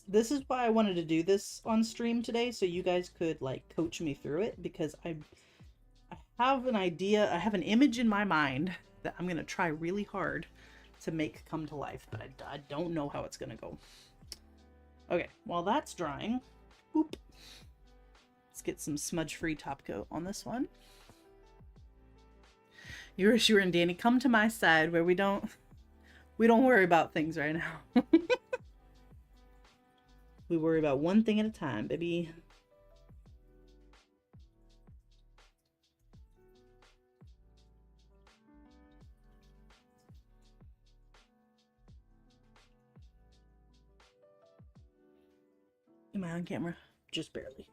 This is why I wanted to do this on stream today, so you guys could like coach me through it, because I have an idea, I have an image in my mind that I'm gonna try really hard to make come to life, but I don't know how it's gonna go. Okay, while that's drying, boop. Let's get some smudge-free top coat on this one. Yurishiro and Danny, come to my side where we don't worry about things right now. We worry about one thing at a time, baby. Am I on camera? Just barely.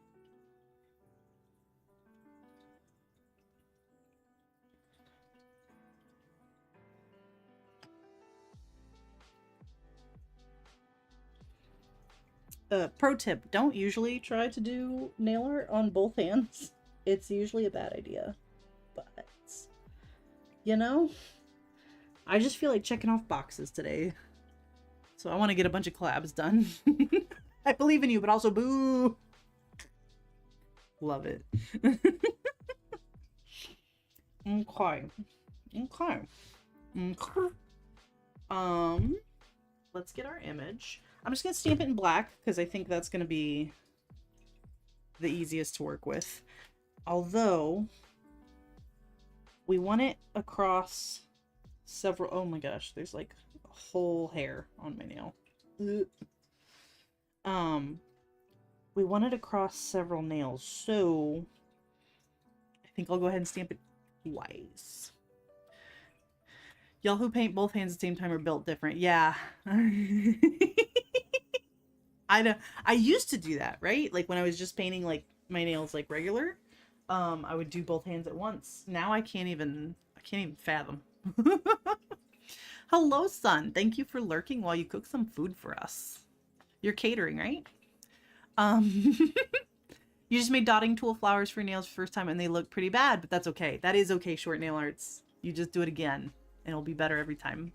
Pro tip, don't usually try to do nail art on both hands. It's usually a bad idea. But, I just feel like checking off boxes today. So I want to get a bunch of collabs done. I believe in you, but also boo! Love it. Okay. Okay. Okay. Let's get our image. I'm just gonna stamp it in black because I think that's gonna be the easiest to work with. Although we want it across several. Oh my gosh, there's like a whole hair on my nail. We want it across several nails, so I think I'll go ahead and stamp it twice. Y'all who paint both hands at the same time are built different. Yeah. I know. I used to do that, right? Like when I was just painting like my nails like regular, I would do both hands at once. Now I can't even fathom. Hello, son. Thank you for lurking while you cook some food for us. You're catering, right? You just made dotting tool flowers for your nails for the first time and they look pretty bad, but that's okay. That is okay, Short Nail Arts. You just do it again and it'll be better every time.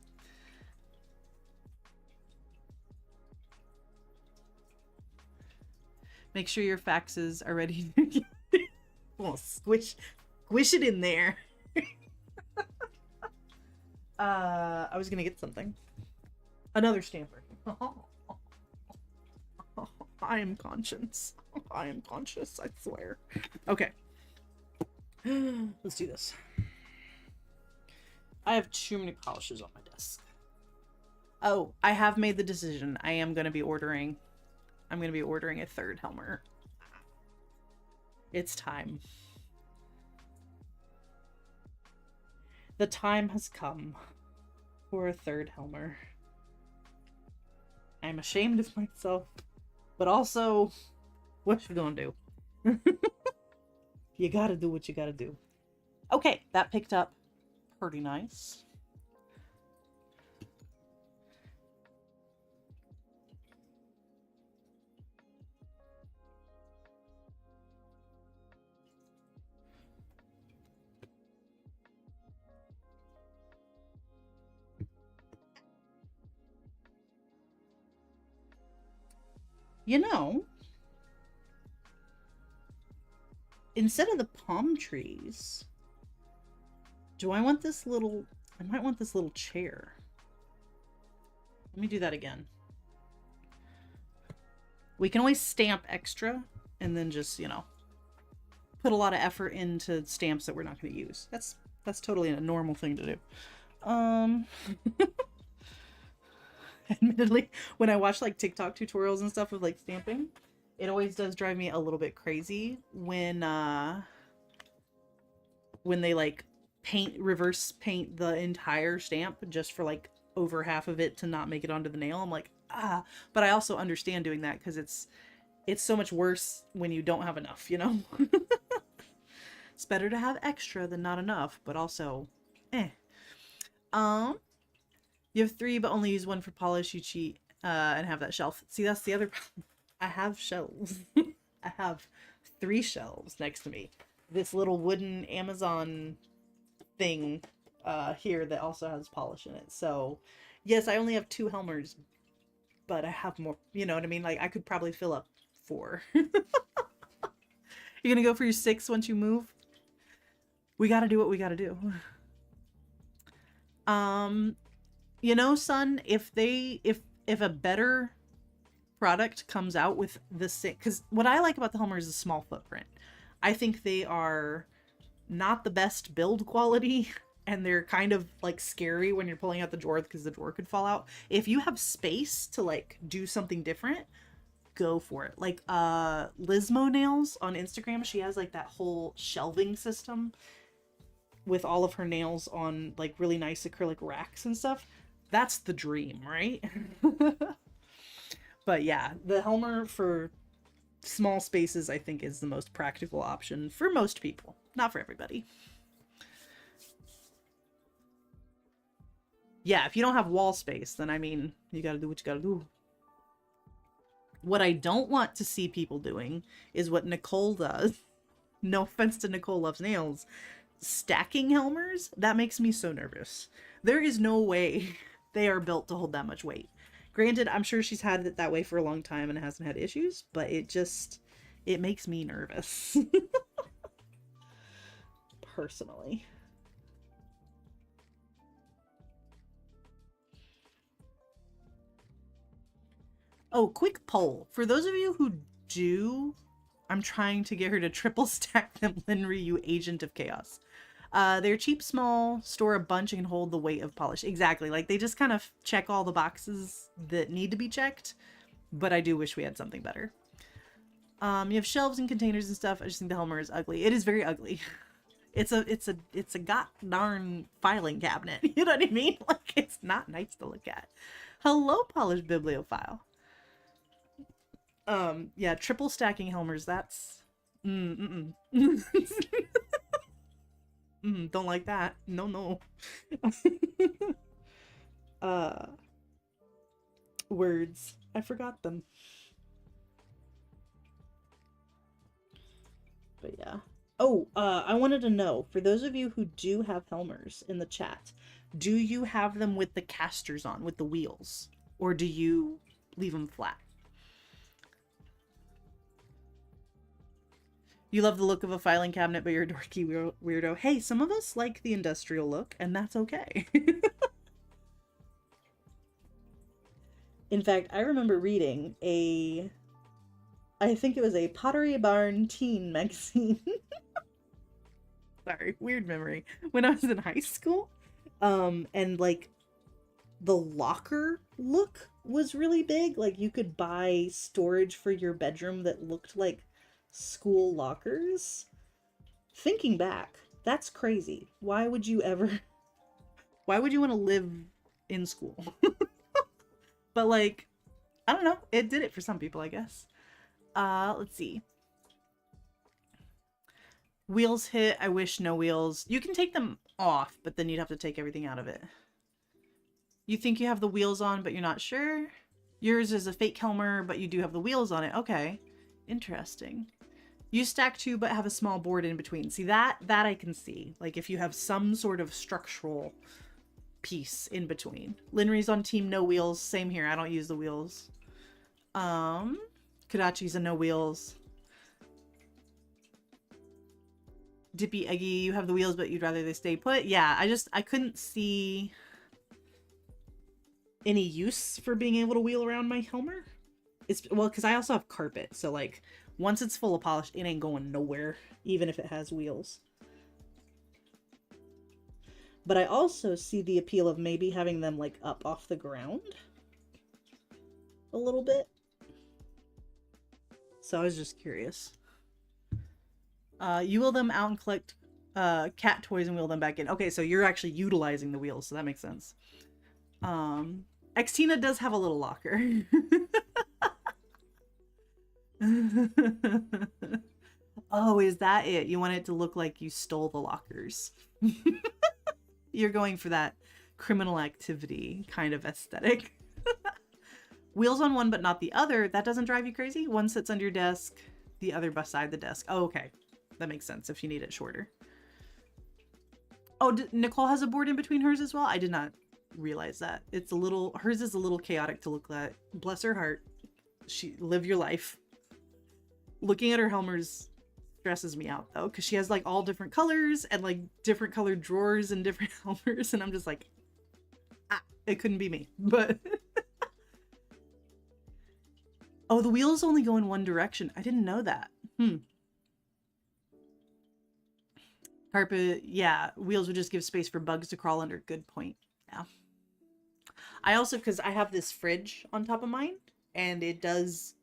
Make sure your faxes are ready. Well, squish it in there. I was gonna get something. Another stamper. I am conscious. I am conscious, I swear. Okay. Let's do this. I have too many polishes on my desk. Oh, I have made the decision. I am going to be ordering... I'm going to be ordering a third Helmer. It's time. The time has come for a third Helmer. I'm ashamed of myself, but also, what you gonna do? You gotta do what you gotta do. Okay, that picked up pretty nice. You know, instead of the palm trees, do I want this little... I might want this little chair. Let me do that again. We can always stamp extra and then just, you know, put a lot of effort into stamps that we're not going to use. That's totally a normal thing to do. Admittedly, when I watch like TikTok tutorials and stuff of like stamping, it always does drive me a little bit crazy when they like reverse paint the entire stamp just for like over half of it to not make it onto the nail. I'm like, ah, but I also understand doing that because it's so much worse when you don't have enough, you know? It's better to have extra than not enough, but also, eh. You have 3, but only use 1 for polish. You cheat and have that shelf. See, that's the other problem. I have shelves. I have 3 shelves next to me. This little wooden Amazon thing here that also has polish in it. So, yes, I only have 2 Helmers, but I have more. You know what I mean? Like, I could probably fill up 4. You're gonna go for your 6 once you move? We gotta do what we gotta do. You know, son, if a better product comes out with the same, because what I like about the Helmer is a small footprint. I think they are not the best build quality, and they're kind of like scary when you're pulling out the drawer because the drawer could fall out. If you have space to like do something different, go for it. Like Lizmo Nails on Instagram, she has like that whole shelving system with all of her nails on like really nice acrylic racks and stuff. That's the dream, right? But yeah, the Helmer for small spaces I think is the most practical option for most people. Not for everybody. Yeah, if you don't have wall space, then I mean, you gotta do what you gotta do. What I don't want to see people doing is what Nicole does. No offense to Nicole Loves Nails. Stacking Helmers? That makes me so nervous. There is no way they are built to hold that much weight. Granted, I'm sure she's had it that way for a long time and hasn't had issues, but it It makes me nervous. Personally. Oh, quick poll. For those of you who do, I'm trying to get her to triple stack them Lin Ryu Agent of Chaos. They're cheap, small, store a bunch, and can hold the weight of polish. Exactly. Like, they just kind of check all the boxes that need to be checked, but I do wish we had something better. You have shelves and containers and stuff. I just think the Helmer is ugly. It is very ugly. It's a god darn filing cabinet. You know what I mean? Like, it's not nice to look at. Hello, polished bibliophile. Yeah, triple stacking Helmers, that's don't like that. No. uh Words. I forgot them. But yeah. Oh, I wanted to know, for those of you who do have Helmers in the chat, do you have them with the casters on, with the wheels? Or do you leave them flat? You love the look of a filing cabinet, but you're a dorky weirdo. Hey, some of us like the industrial look, and that's okay. In fact, I remember reading I think it was a Pottery Barn teen magazine. Sorry, weird memory. When I was in high school, and like the locker look was really big. Like, you could buy storage for your bedroom that looked like school lockers. Thinking back, that's crazy. Why would you want to live in school? But like, I don't know, it did it for some people, I guess. Let's see. Wheels hit. I wish no wheels. You can take them off, but then you'd have to take everything out of it. You think you have the wheels on, but you're not sure? Yours is a fake Helmer, but you do have the wheels on it. Okay. Interesting. You stack two, but have a small board in between. See, that I can see. Like, if you have some sort of structural piece in between. Linry's on team no wheels. Same here. I don't use the wheels. Kodachi's a no wheels. Dippy Eggy, you have the wheels, but you'd rather they stay put. Yeah, I couldn't see any use for being able to wheel around my Helmer. Well, because I also have carpet, so like, once it's full of polish, it ain't going nowhere, even if it has wheels. But I also see the appeal of maybe having them like up off the ground a little bit. So I was just curious. You wheel them out and collect cat toys and wheel them back in. Okay, so you're actually utilizing the wheels, so that makes sense. Xtina does have a little locker. Oh, is that it? You want it to look like you stole the lockers. You're going for that criminal activity kind of aesthetic. Wheels on one but not the other. That doesn't drive you crazy? One sits under your desk, the other beside the desk. Oh, okay. That makes sense if you need it shorter. Oh, Nicole has a board in between hers as well? I did not realize that. Hers is a little chaotic to look at. Bless her heart. Live your life. Looking at her Helmers stresses me out though, because she has like all different colors and like different colored drawers and different Helmers, and I'm just like, it couldn't be me. But oh, the wheels only go in one direction. I didn't know that. Carpet, yeah, wheels would just give space for bugs to crawl under. Good point. Yeah. I also, because I have this fridge on top of mine, and it does,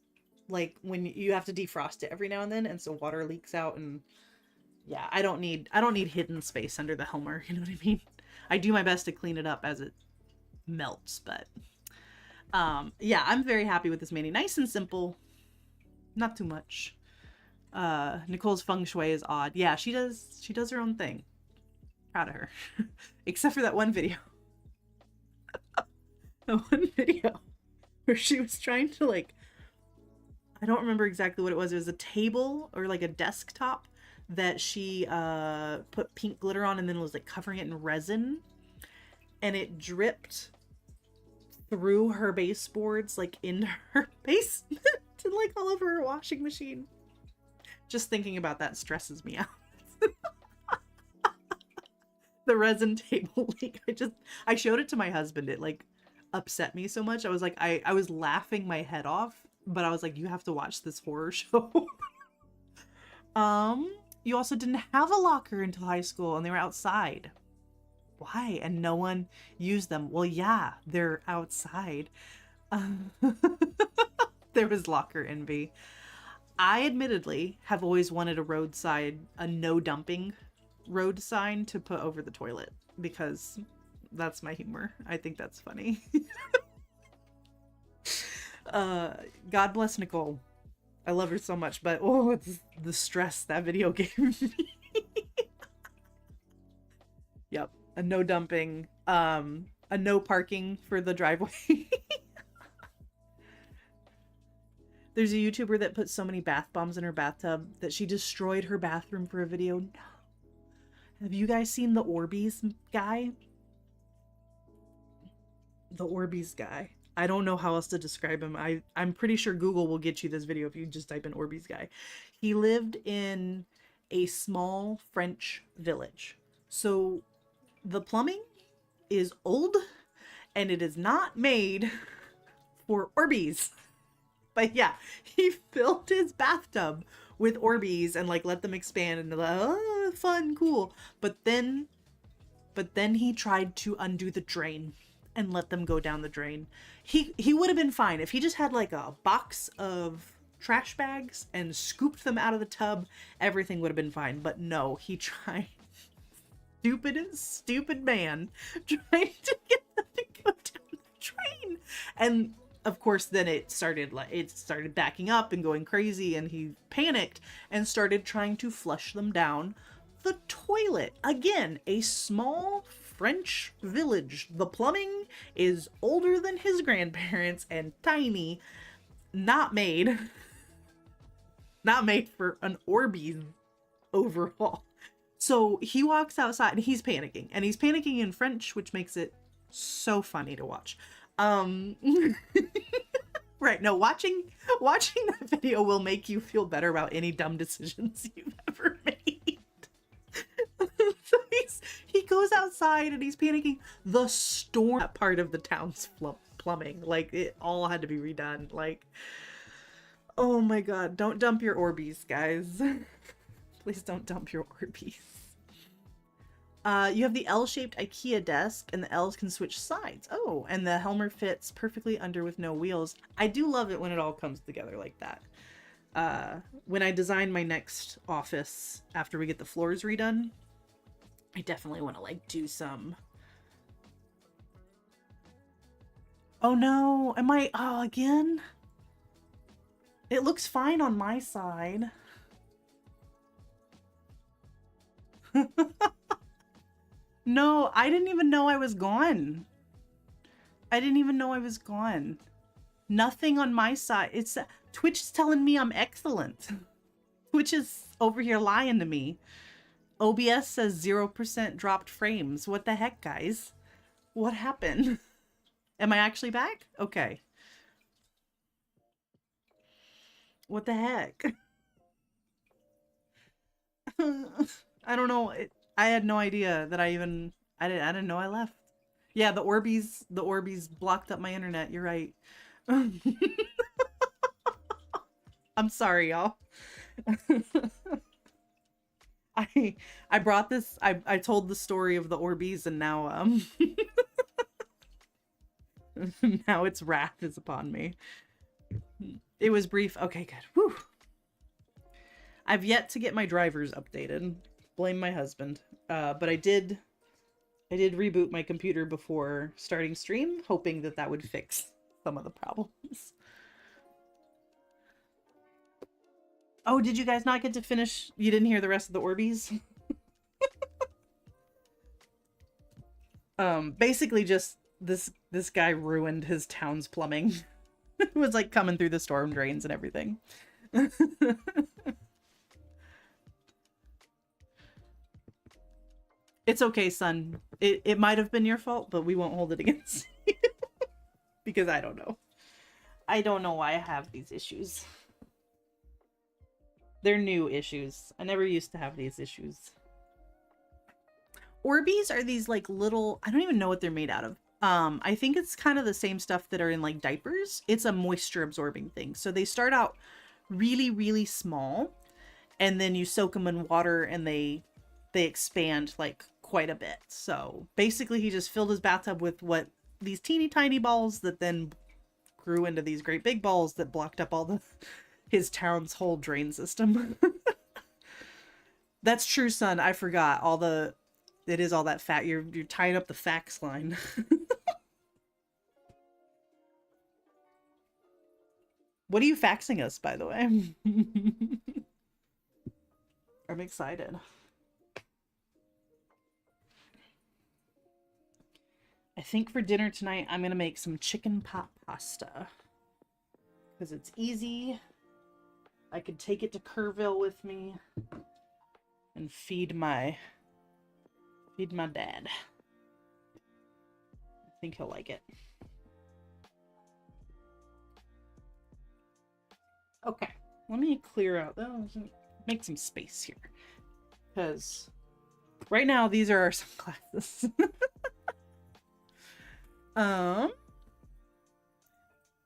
like, when you have to defrost it every now and then, and so water leaks out, and yeah, I don't need hidden space under the Helmer, you know what I mean? I do my best to clean it up as it melts, but yeah, I'm very happy with this mini. Nice and simple, not too much. Nicole's feng shui is odd. Yeah, she does her own thing. Proud of her. Except for that one video. The one video where she was trying to, like, I don't remember exactly what it was. It was a table or like a desktop that she put pink glitter on and then was like covering it in resin, and it dripped through her baseboards like into her basement to like all over her washing machine. Just thinking about that stresses me out. The resin table, like, I showed it to my husband. It like upset me so much. I was like, I was laughing my head off, but I was like, you have to watch this horror show. You also didn't have a locker until high school, and they were outside. Why? And no one used them. Well, yeah, they're outside. There was locker envy. I admittedly have always wanted a no dumping road sign to put over the toilet, because that's my humor. I think that's funny. God bless Nicole. I love her so much, but oh, it's the stress that video gave me. Yep, a no dumping, a no parking for the driveway. There's a YouTuber that put so many bath bombs in her bathtub that she destroyed her bathroom for a video. No. Have you guys seen the Orbeez guy? The Orbeez guy. I don't know how else to describe him. I'm pretty sure Google will get you this video if you just type in Orbeez guy. He lived in a small French village. So the plumbing is old and it is not made for Orbeez. But yeah, he filled his bathtub with Orbeez and like let them expand and like, oh, fun, cool. But then he tried to undo the drain and let them go down the drain. He would have been fine if he just had like a box of trash bags and scooped them out of the tub. Everything would have been fine. But no, he tried. Stupid man trying to get them to go down the drain. And of course, then it started backing up and going crazy, and he panicked and started trying to flush them down the toilet. Again, a small French village. The plumbing is older than his grandparents and tiny. Not made for an Orbeez overhaul. So he walks outside and he's panicking. And he's panicking in French, which makes it so funny to watch. Right, no, watching that video will make you feel better about any dumb decisions you've ever made. So he goes outside and he's panicking. The storm, that part of the town's plumbing, like it all had to be redone. Like, oh my god, don't dump your Orbeez, guys. Please don't dump your Orbeez. You have the L-shaped IKEA desk, and the L's can switch sides. Oh, and the Helmer fits perfectly under with no wheels. I do love it when it all comes together like that. When I design my next office after we get the floors redone, I definitely want to like do some... Oh no, oh, again? It looks fine on my side. No, I didn't even know I was gone. I didn't even know I was gone. Nothing on my side. It's Twitch is telling me I'm excellent. Twitch is over here lying to me. OBS says 0% dropped frames. What the heck, guys? What happened? Am I actually back? Okay. What the heck? I don't know. I had no idea that I didn't know I left. Yeah, the Orbeez blocked up my internet. You're right. I'm sorry, y'all. I brought this, I told the story of the Orbeez, and now now its wrath is upon me. It was brief. Okay, good. Whew. I've yet to get my drivers updated. Blame my husband. But I did reboot my computer before starting stream, hoping that would fix some of the problems. Oh, did you guys not get to finish? You didn't hear the rest of the Orbeez? Basically just this guy ruined his town's plumbing. It was like coming through the storm drains and everything. It's okay, son. It might have been your fault, but we won't hold it against you. Because I don't know. I don't know why I have these issues. They're new issues. I never used to have these issues. Orbeez are these like little, I don't even know what they're made out of. I think it's kind of the same stuff that are in like diapers. It's a moisture absorbing thing. So they start out really, really small, and then you soak them in water and they expand like quite a bit. So basically he just filled his bathtub with what these teeny tiny balls that then grew into these great big balls that blocked up all the his town's whole drain system. That's true, son. I forgot all the it is all that fat. You're tying up the fax line. What are you faxing us, by the way? I'm excited. I think for dinner tonight, I'm going to make some chicken pot pasta. Because it's easy. I could take it to Kerrville with me. And feed my dad. I think he'll like it. Okay, let me clear out those and make some space here. Because right now these are our sunglasses.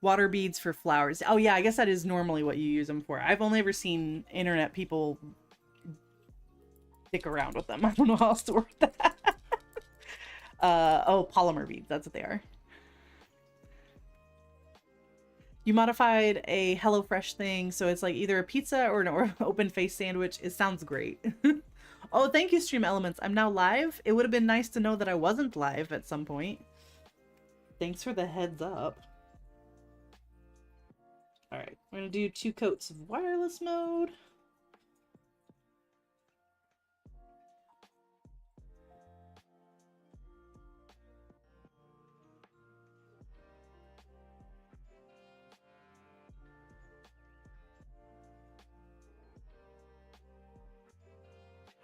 Water beads for flowers. Oh yeah, I guess that is normally what you use them for. I've only ever seen internet people dick around with them. I don't know how else to word that. Oh, polymer beads. That's what they are. You modified a HelloFresh thing, so it's like either a pizza or an open face sandwich. It sounds great. Oh, thank you, Stream Elements. I'm now live. It would have been nice to know that I wasn't live at some point. Thanks for the heads up. Alright, we're gonna do 2 coats of wireless mode.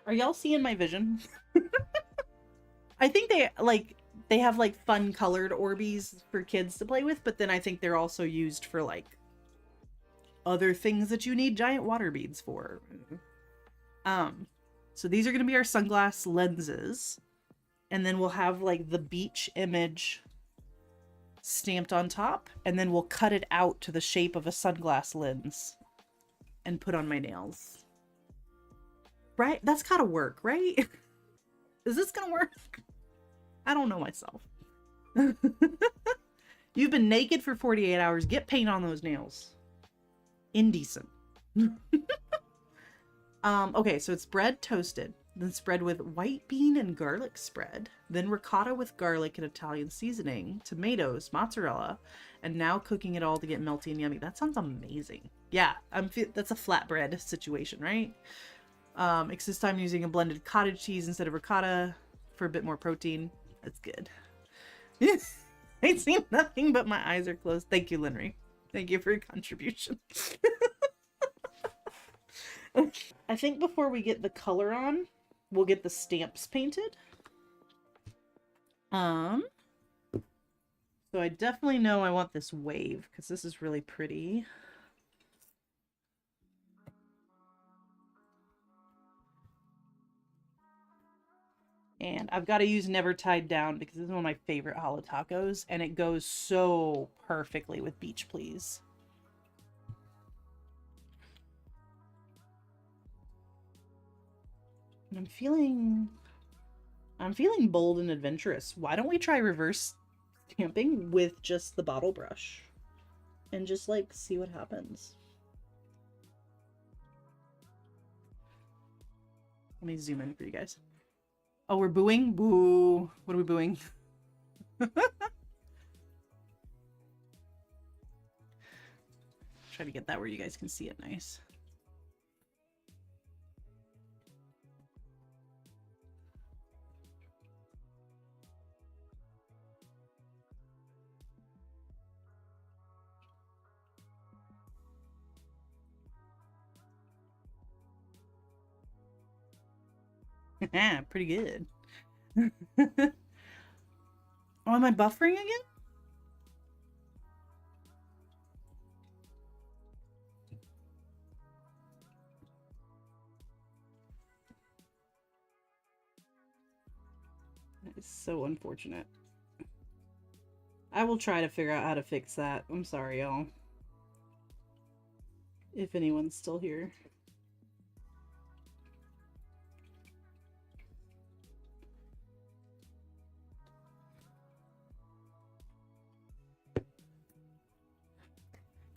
Are y'all seeing my vision? I think they have like fun colored Orbeez for kids to play with, but then I think they're also used for like other things that you need giant water beads for. So these are going to be our sunglass lenses, and then we'll have like the beach image stamped on top, and then we'll cut it out to the shape of a sunglass lens and put on my nails. Right? That's gotta work, right? Is this gonna work? I don't know myself. You've been naked for 48 hours. Get paint on those nails. Indecent. Okay, so it's bread toasted, then spread with white bean and garlic spread, then ricotta with garlic and Italian seasoning, tomatoes, mozzarella, and now cooking it all to get melty and yummy. That sounds amazing. Yeah, that's a flatbread situation, right? Except this time using a blended cottage cheese instead of ricotta for a bit more protein. That's good. I see nothing but my eyes are closed. Thank you, Linry. Thank you for your contribution. I think before we get the color on, we'll get the stamps painted. So I definitely know I want this wave because this is really pretty. And I've got to use Never Tied Down because this is one of my favorite Holo Tacos, and it goes so perfectly with Beach Please. And I'm feeling bold and adventurous. Why don't we try reverse stamping with just the bottle brush and just like see what happens? Let me zoom in for you guys. Oh, we're booing? Boo. What are we booing? Try to get that where you guys can see it nice. Pretty good. Oh, am I buffering again? is so unfortunate. I will try to figure out how to fix that. I'm sorry, y'all. If anyone's still here.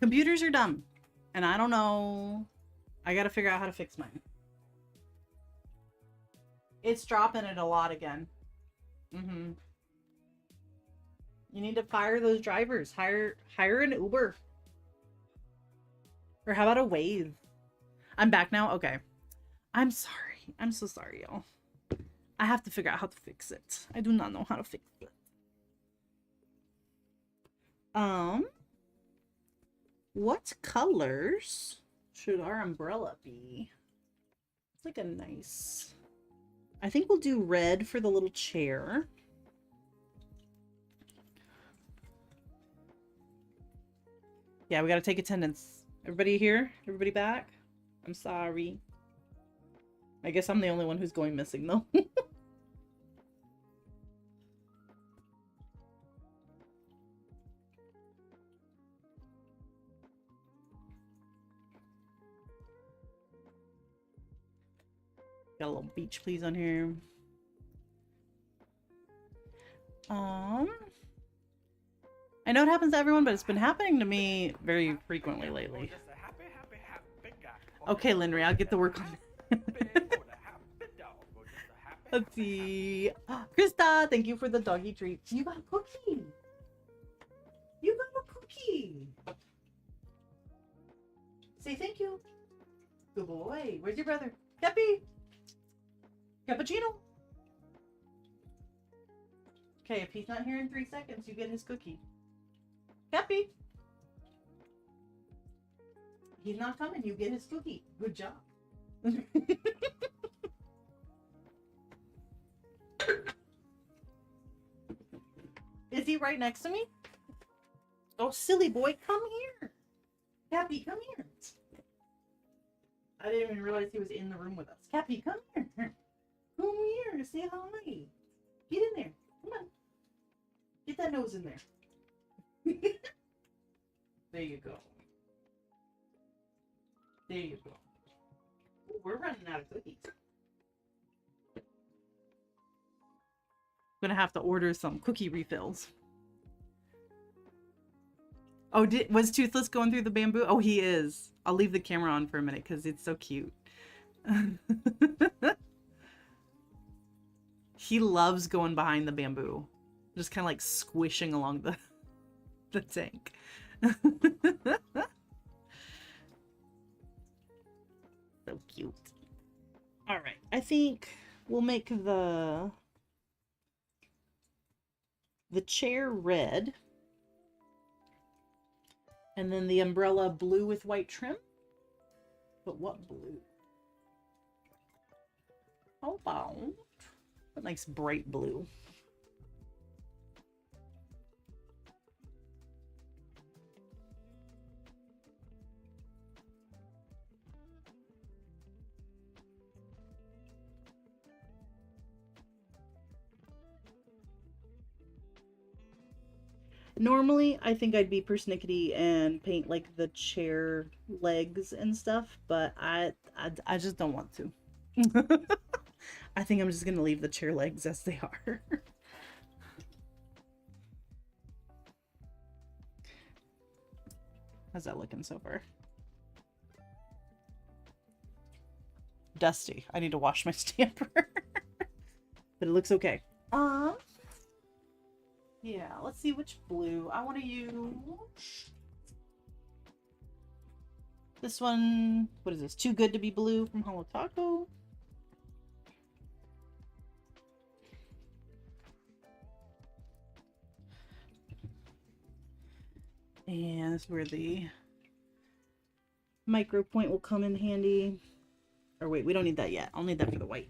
Computers are dumb. And I don't know. I gotta figure out how to fix mine. It's dropping it a lot again. Mm-hmm. You need to fire those drivers. Hire an Uber. Or how about a Wave? I'm back now? Okay. I'm sorry. I'm so sorry, y'all. I have to figure out how to fix it. I do not know how to fix it. What colors should our umbrella be? It's like a nice... I think we'll do red for the little chair. Yeah, we gotta take attendance. Everybody here? Everybody back? I'm sorry. I guess I'm the only one who's going missing, though. Got a little beach please on here. I know it happens to everyone, but it's been happening to me very frequently lately. Okay, Linry, I'll get to work on it. Let's see. Krista, thank you for the doggy treats. You got a cookie. You got a cookie. Say thank you. Good boy. Where's your brother? Cappy. Cappuccino. Okay, if he's not here in 3 seconds, you get his cookie. Cappy. He's not coming, you get his cookie. Good job. Is he right next to me? Oh, silly boy, come here. Cappy, come here. I didn't even realize he was in the room with us. Cappy, come here. Come here, say hi. Get in there. Come on. Get that nose in there. There you go. There you go. Ooh, we're running out of cookies. I'm gonna have to order some cookie refills. Oh, was Toothless going through the bamboo? Oh, he is. I'll leave the camera on for a minute because it's so cute. He loves going behind the bamboo. Just kind of like squishing along the tank. So cute. All right, I think we'll make the chair red. And then the umbrella blue with white trim. But what blue? How about a nice bright blue? Normally, I think I'd be persnickety and paint like the chair legs and stuff, but I just don't want to. I think I'm just gonna leave the chair legs as they are. How's that looking so far? Dusty. I need to wash my stamper. But it looks okay. Yeah, let's see which blue. I want to use this one. What is this? Too Good to Be Blue from Holo Taco. And this is where the micro point will come in handy. Or wait, we don't need that yet. I'll need that for the white.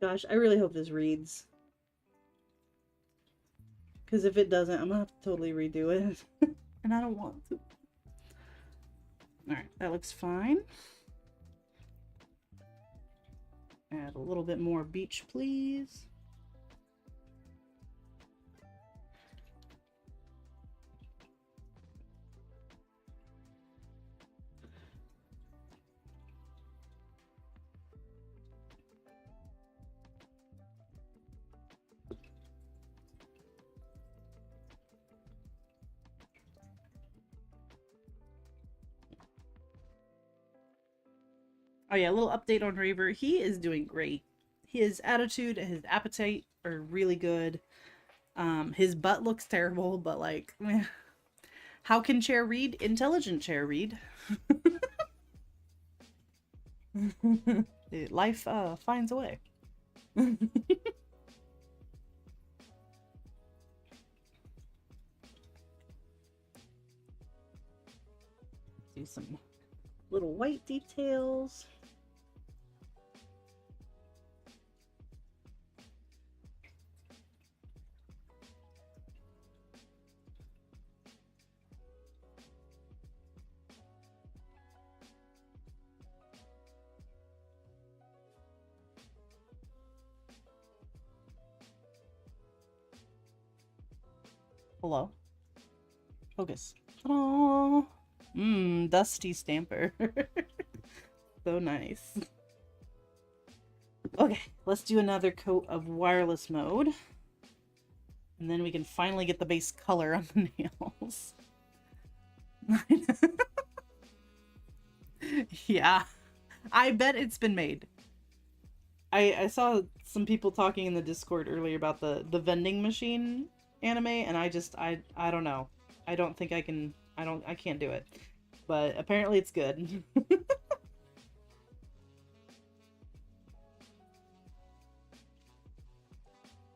Gosh, I really hope this reads. Because if it doesn't, I'm gonna have to totally redo it. And I don't want to. Alright, that looks fine. Add a little bit more beach, please. Oh yeah, a little update on Raver. He is doing great. His attitude and his appetite are really good. His butt looks terrible, but like, how can Chair read? Intelligent Chair read. Life finds a way. Do some little white details. Hello. Focus. Ta-da! Dusty Stamper. So nice. Okay, let's do another coat of wireless mode. And then we can finally get the base color on the nails. Yeah. I bet it's been made. I saw some people talking in the Discord earlier about the vending machine anime, and I don't know. I don't think I can I can't do it. But apparently it's good.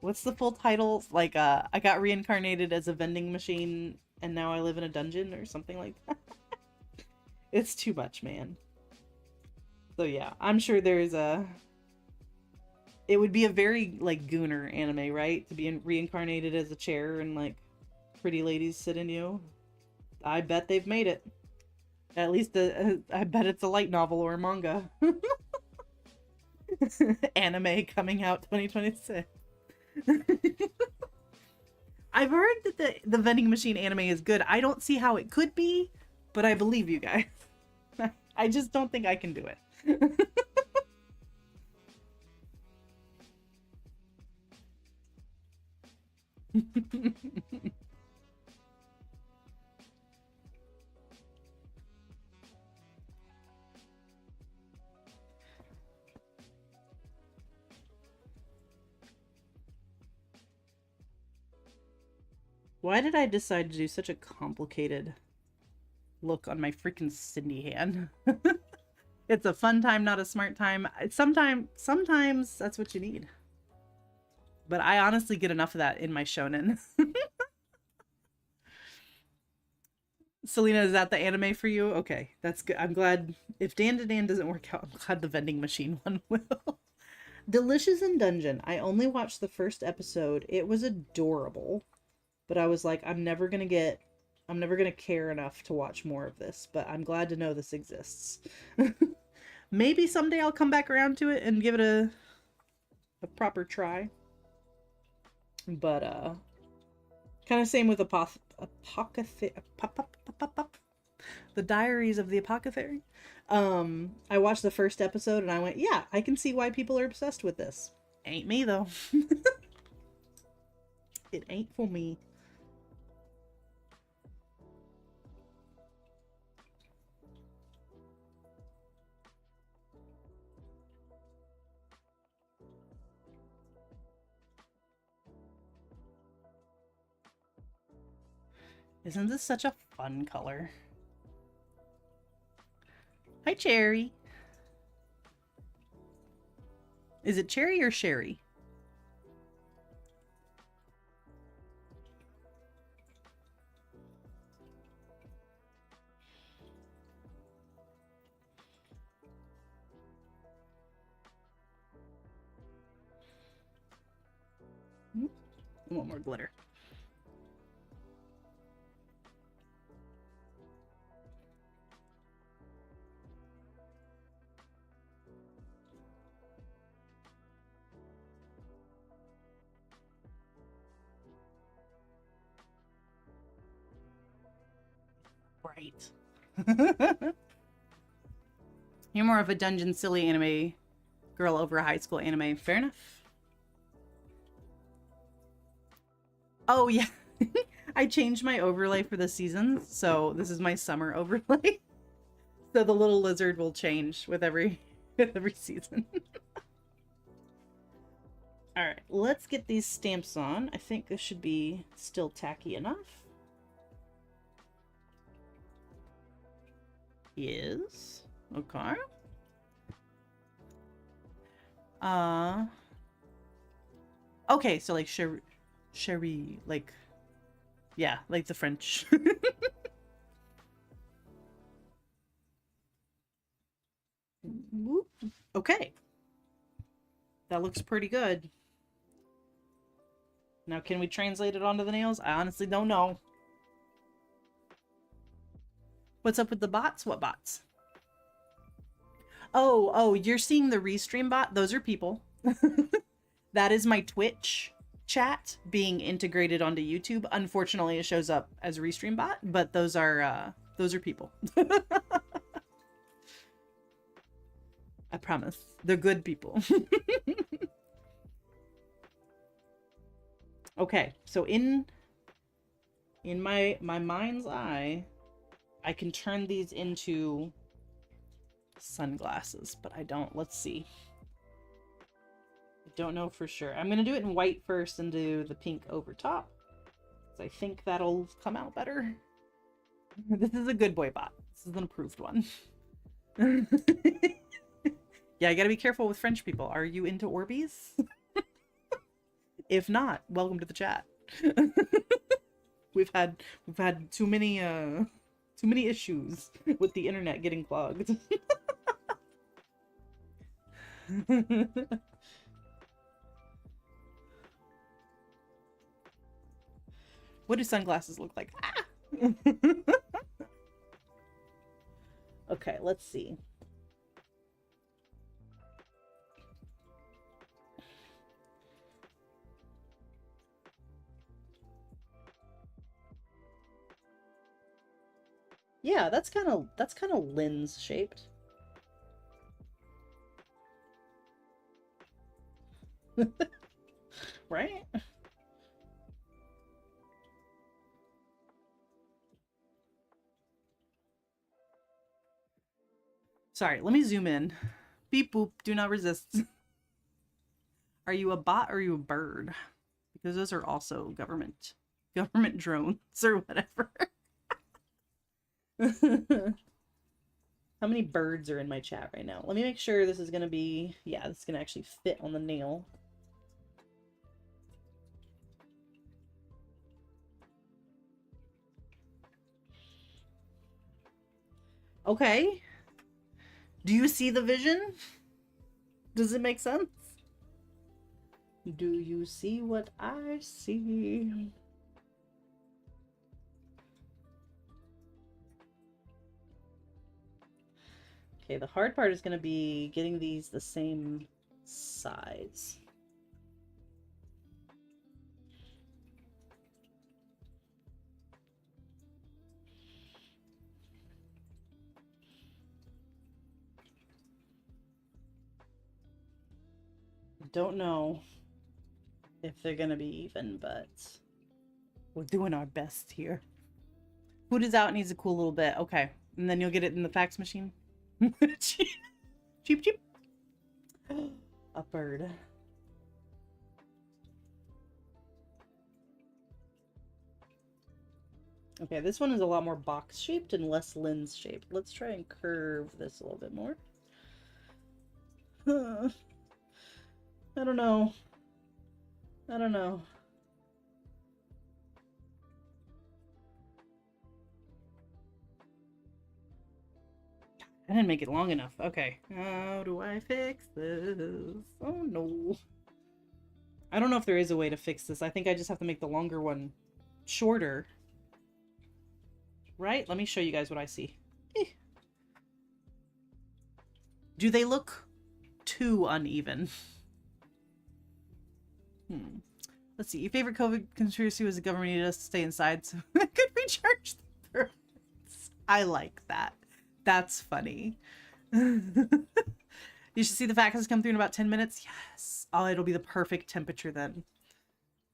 What's the full title? Like I got reincarnated as a vending machine and now I live in a dungeon or something like that. It's too much, man. So yeah, I'm sure there's a it would be a very like Gooner anime, right? To be reincarnated as a chair and like pretty ladies sit in you. I bet they've made it. At least I bet it's a light novel or a manga. Anime coming out 2026. I've heard that the vending machine anime is good. I don't see how it could be, but I believe you guys. I just don't think I can do it. Why did I decide to do such a complicated look on my freaking Cindy hand? It's a fun time, not a smart time. Sometimes that's what you need. But I honestly get enough of that in my shonen. Selena, is that the anime for you? Okay, that's good. I'm glad if Dan to Dan doesn't work out, I'm glad the vending machine one will. Delicious in Dungeon. I only watched the first episode. It was adorable. But I was like, I'm never gonna care enough to watch more of this, but I'm glad to know this exists. Maybe someday I'll come back around to it and give it a proper try. But kind of same with the Diaries of the Apothecary. I watched the first episode and I went, yeah, I can see why people are obsessed with this. Ain't me though. It ain't for me. Isn't this such a fun color? Hi, Cherry. Is it Cherry or Sherry? I want more glitter. Right. You're more of a Dungeon Silly anime girl over a high school anime. Fair enough. Oh, yeah. I changed my overlay for the seasons, so this is my summer overlay. So the little lizard will change with every season. All right, let's get these stamps on. I think this should be still tacky enough. Yes. Okay. Okay, so like Cherie, like, yeah, like the French. Okay. That looks pretty good. Now, can we translate it onto the nails? I honestly don't know. What's up with the bots? What bots? Oh, you're seeing the Restream bot? Those are people. That is my Twitch chat being integrated onto YouTube. Unfortunately, it shows up as Restream bot, but those are people. I promise. They're good people. Okay, so in my mind's eye, I can turn these into sunglasses, but I don't. Let's see. I don't know for sure. I'm gonna do it in white first and do the pink over top, because I think that'll come out better. This is a good boy bot. This is an approved one. Yeah, I gotta be careful with French people. Are you into Orbeez? If not, welcome to the chat. We've had too many issues with the internet getting clogged. What do sunglasses look like? Ah! Okay, let's see. Yeah, that's kind of lens shaped. Right? Sorry, let me zoom in. Beep boop, do not resist. Are you a bot or are you a bird? Because those are also government drones or whatever. How many birds are in my chat right now? Let me make sure this is gonna be, yeah, this is gonna actually fit on the nail. Okay. Do you see the vision? Does it make sense? Do you see what I see? Okay, the hard part is going to be getting these the same size. Don't know if they're going to be even, but we're doing our best here. Food is out needs a cool little bit. Okay. And then you'll get it in the fax machine. Cheap, cheap. A bird. Okay, this one is a lot more box-shaped and less lens-shaped. Let's try and curve this a little bit more. I don't know. I don't know. I didn't make it long enough. Okay. How do I fix this? Oh no. I don't know if there is a way to fix this. I think I just have to make the longer one shorter. Right? Let me show you guys what I see. Eh. Do they look too uneven? Let's see. Your favorite COVID conspiracy was the government needed us to stay inside so I could recharge the birds. I like that. That's funny. You should see the faxes come through in about 10 minutes. Yes. Oh, it'll be the perfect temperature then.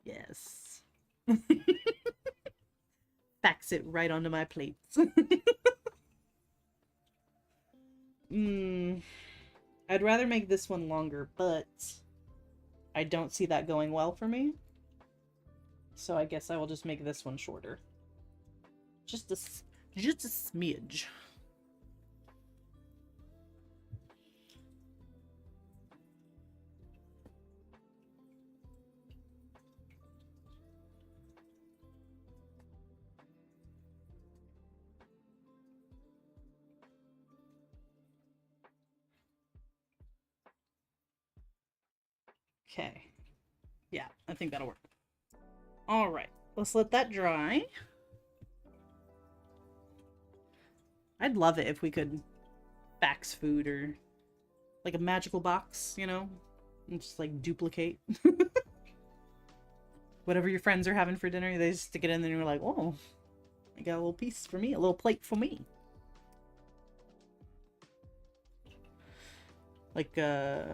Yes. Fax it right onto my plates. I'd rather make this one longer, but I don't see that going well for me. So I guess I will just make this one shorter. Just a smidge. Okay. Yeah, I think that'll work. All right, let's let that dry. I'd love it if we could fax food or like a magical box, you know, and just like duplicate whatever your friends are having for dinner. They just stick it in there and you're like, oh, I got a little piece for me, a little plate for me. Like,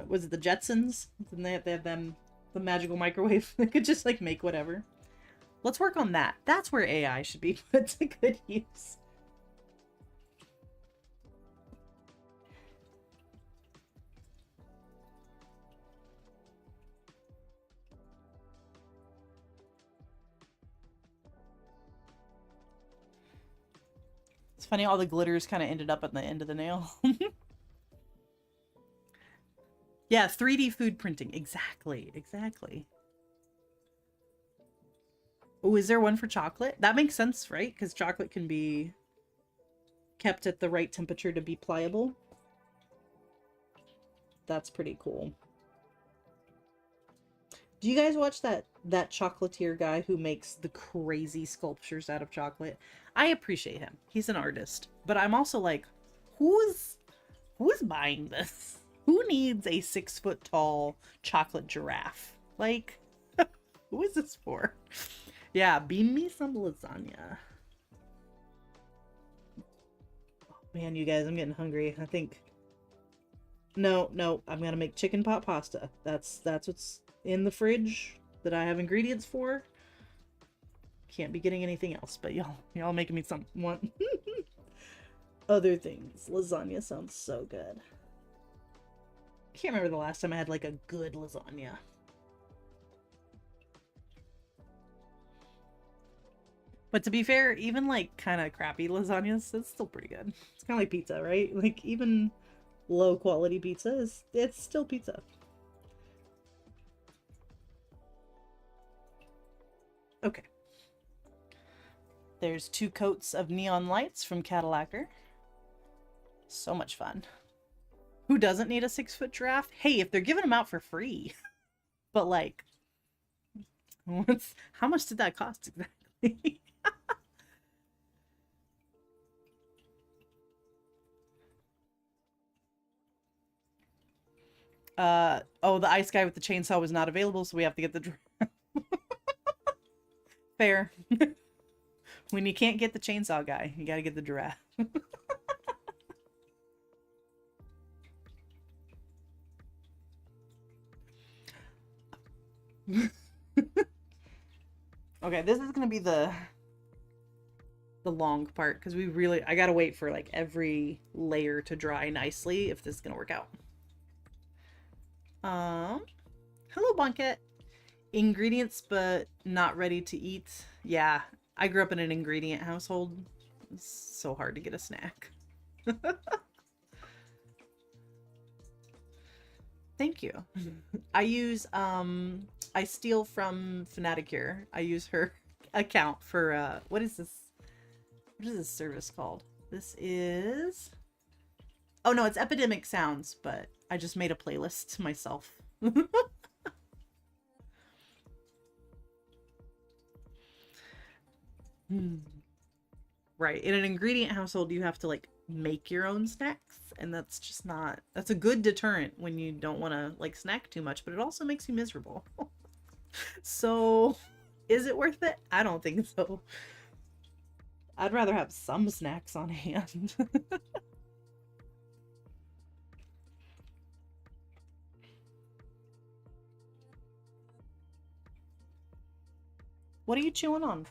was it the Jetsons? Didn't they have them, the magical microwave? They could just like make whatever. Let's work on that. That's where AI should be put to good use. It's funny, all the glitters kind of ended up at the end of the nail. Yeah, 3D food printing. Exactly, exactly. Oh, is there one for chocolate? That makes sense, right? Because chocolate can be kept at the right temperature to be pliable. That's pretty cool. Do you guys watch that chocolatier guy who makes the crazy sculptures out of chocolate? I appreciate him. He's an artist. But I'm also like, who's buying this? Who needs a 6-foot tall chocolate giraffe? Like, who is this for? Yeah, beam me some lasagna. Oh, man, you guys, I'm getting hungry. I think... No, I'm gonna make chicken pot pasta. That's what's in the fridge that I have ingredients for. Can't be getting anything else, but y'all making me some want other things. Lasagna sounds so good. Can't remember the last time I had like a good lasagna. But to be fair, even like kind of crappy lasagnas, it's still pretty good. It's kind of like pizza, right? Like even low quality pizza it's still pizza. Okay. There's 2 coats of neon lights from Cadillacer. So much fun. Who doesn't need a 6-foot giraffe? Hey, if they're giving them out for free. But like, how much did that cost exactly? Oh, the ice guy with the chainsaw was not available, so we have to get the giraffe. Fair. When you can't get the chainsaw guy, you gotta get the giraffe. Okay, this is gonna be the long part because I gotta wait for like every layer to dry nicely if this is gonna work out. Hello, Bunket. Ingredients but not ready to eat. Yeah, I grew up in an ingredient household. It's so hard to get a snack. Thank you. I steal from Fanaticure. I use her account for what is this service called? This is, oh no, it's Epidemic Sounds, but I just made a playlist myself. Hmm. Right. In an ingredient household, you have to like make your own snacks, and that's just not, that's a good deterrent when you don't want to like snack too much, but it also makes you miserable. So, is it worth it? I don't think so. I'd rather have some snacks on hand. What are you chewing on?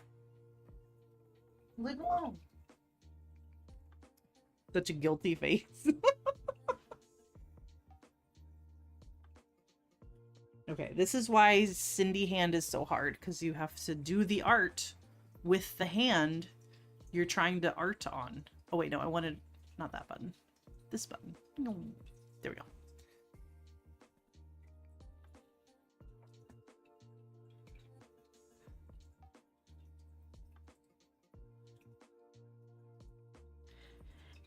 Leave it alone. Such a guilty face. Okay, this is why Cindy hand is so hard, because you have to do the art with the hand you're trying to art on. Oh wait, no, I wanted not that button. This button. No. There we go.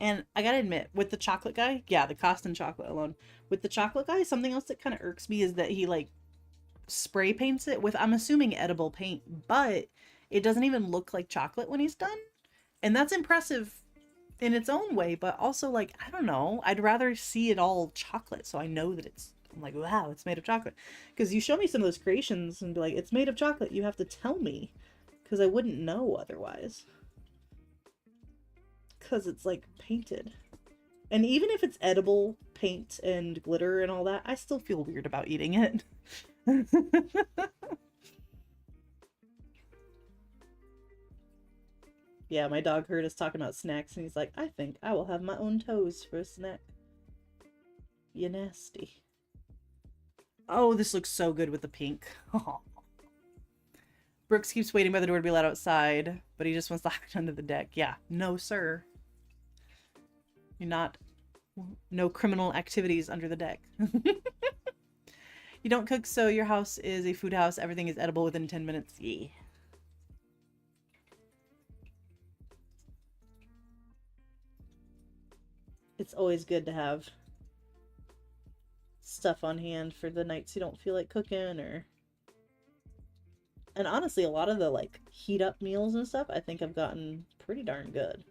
And I gotta admit, with the chocolate guy, yeah, the cost and chocolate alone. With the chocolate guy, something else that kind of irks me is that he like spray paints it with, I'm assuming, edible paint, but it doesn't even look like chocolate when he's done. And that's impressive in its own way, but also like, I don't know, I'd rather see it all chocolate so I know that it's, I'm like, wow, it's made of chocolate. Because you show me some of those creations and be like, it's made of chocolate, you have to tell me, because I wouldn't know otherwise. Because it's like painted. And even if it's edible paint and glitter and all that, I still feel weird about eating it. Yeah, my dog heard us talking about snacks and he's like, I think I will have my own toes for a snack. You nasty. Oh, this looks so good with the pink. Brooks keeps waiting by the door to be let outside, but he just wants to hide under the deck. Yeah, no sir. You're not... No criminal activities under the deck. You don't cook, so your house is a food house. Everything is edible within 10 minutes. Yeah. It's always good to have stuff on hand for the nights you don't feel like cooking, or... And honestly, a lot of the like heat up meals and stuff, I think I've gotten pretty darn good.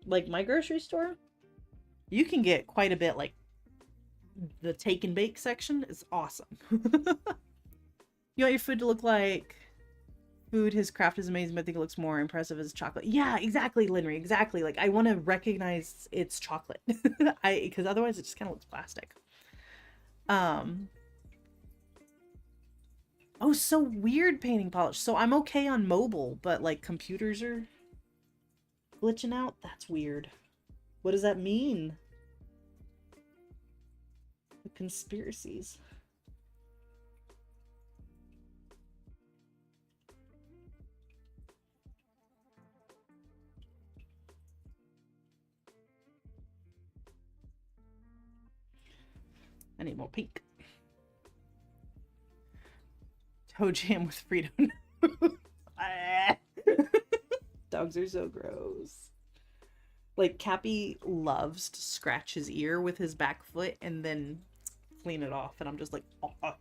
Like my grocery store, you can get quite a bit. Like the take and bake section is awesome. You want your food to look like food. His craft is amazing, but I think it looks more impressive as chocolate. Yeah, exactly, Linry. Exactly. Like I want to recognize it's chocolate. Because otherwise it just kind of looks plastic. Oh, so weird painting polish. So I'm okay on mobile, but like computers are glitching out? That's weird. What does that mean? The conspiracies. I need more pink. Toe jam with Frito. Dogs are so gross. Like Cappy loves to scratch his ear with his back foot and then clean it off, and I'm just like, oh.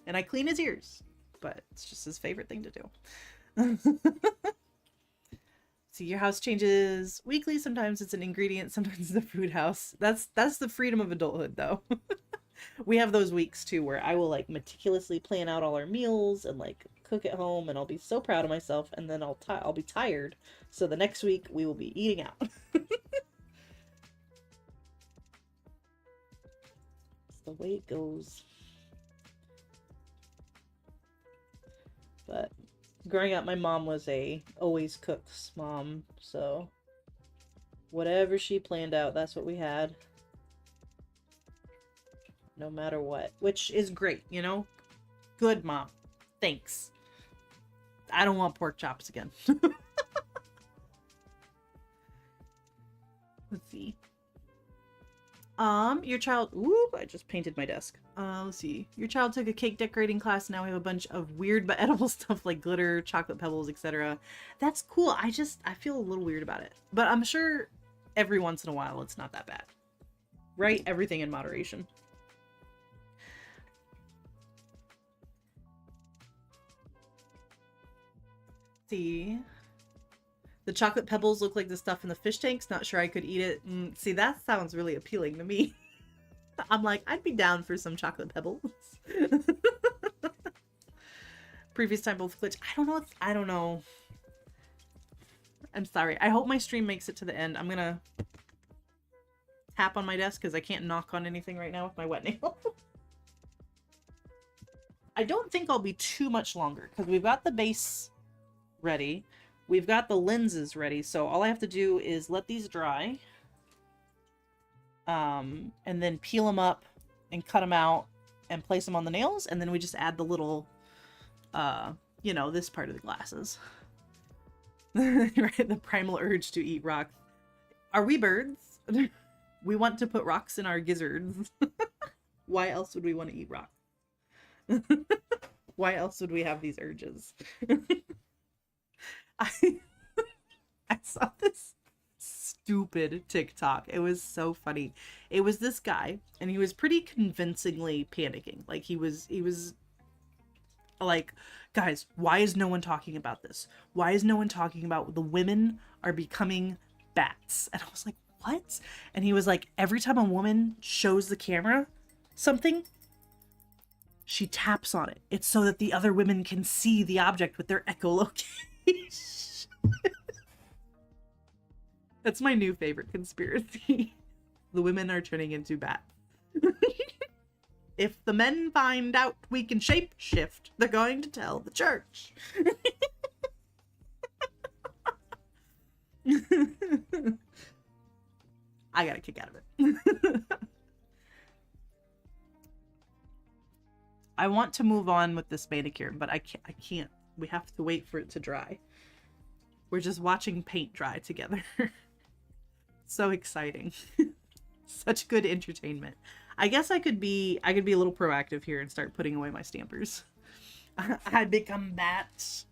And I clean his ears, but it's just his favorite thing to do. See, your house changes weekly. Sometimes it's an ingredient, sometimes it's a food house. That's the freedom of adulthood, though. We have those weeks too where I will like meticulously plan out all our meals and like cook at home, and I'll be so proud of myself, and then I'll be tired, so the next week we will be eating out. It's the way it goes. But growing up, my mom was a always cooks mom, so whatever she planned out, that's what we had. No matter what, which is great, you know? Good mom. Thanks. I don't want pork chops again. Let's see. Your child... Whoop, I just painted my desk. Let's see. Your child took a cake decorating class. Now we have a bunch of weird but edible stuff like glitter, chocolate pebbles, etc. That's cool. I feel a little weird about it. But I'm sure every once in a while it's not that bad. Right? Everything in moderation. See, the chocolate pebbles look like the stuff in the fish tanks. Not sure I could eat it. See, that sounds really appealing to me. I'm like, I'd be down for some chocolate pebbles. Previous time both glitch. I don't know. I'm sorry. I hope my stream makes it to the end. I'm gonna tap on my desk because I can't knock on anything right now with my wet nail. I don't think I'll be too much longer because we've got the base ready. We've got the lenses ready. So all I have to do is let these dry. And then peel them up and cut them out and place them on the nails. And then we just add the little, you know, this part of the glasses. Right? The primal urge to eat rocks. Are we birds? We want to put rocks in our gizzards. Why else would we want to eat rocks? Why else would we have these urges? I saw this stupid TikTok. It was so funny. It was this guy, and he was pretty convincingly panicking. Like he was like, guys, why is no one talking about this? Why is no one talking about the women are becoming bats? And I was like, what? And he was like, every time a woman shows the camera something, she taps on it. It's so that the other women can see the object with their echolocation. That's my new favorite conspiracy. The women are turning into bats. If the men find out we can shape shift, they're going to tell the church. I got a kick out of it. I want to move on with this manicure, but I can't. We have to wait for it to dry. We're just watching paint dry together. So exciting. Such good entertainment. I guess I could be a little proactive here and start putting away my stampers. I become bat.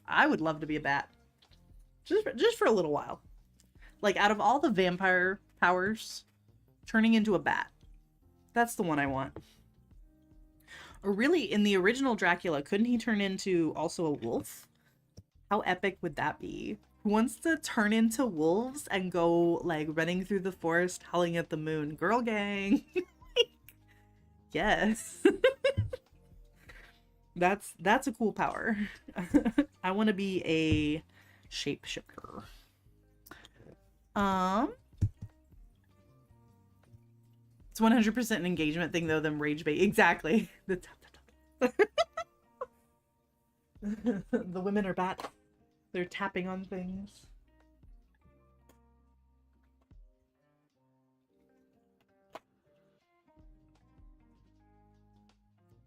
I would love to be a bat. Just for a little while. Like, out of all the vampire powers, turning into a bat. That's the one I want. Or really, in the original Dracula, couldn't he turn into also a wolf? How epic would that be? Who wants to turn into wolves and go, like, running through the forest, howling at the moon? Girl gang! Yes. That's a cool power. I want to be a shapeshifter. It's 100% an engagement thing, though, them rage bait. Exactly. The women are bats. They're tapping on things.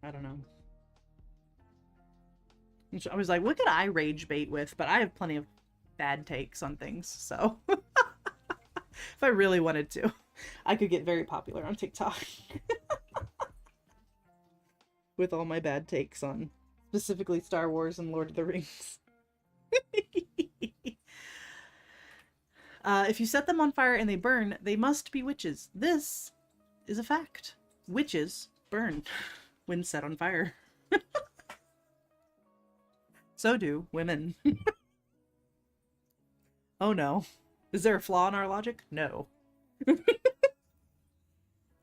I don't know. I was like, what could I rage bait with? But I have plenty of bad takes on things, so if I really wanted to, I could get very popular on TikTok with all my bad takes on specifically Star Wars and Lord of the Rings. If you set them on fire and they burn, they must be witches. This is a fact. Witches burn when set on fire. So do women. Oh no. Is there a flaw in our logic? No.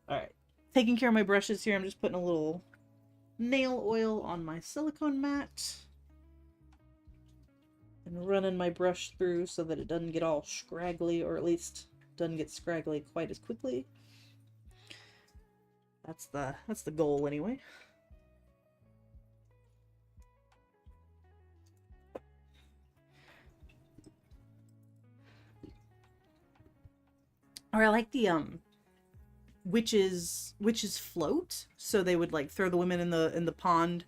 Alright. Taking care of my brushes here. I'm just putting a little nail oil on my silicone mat. And running my brush through so that it doesn't get all scraggly, or at least doesn't get scraggly quite as quickly. That's the goal anyway. Or I like the witches float, so they would like throw the women in the pond,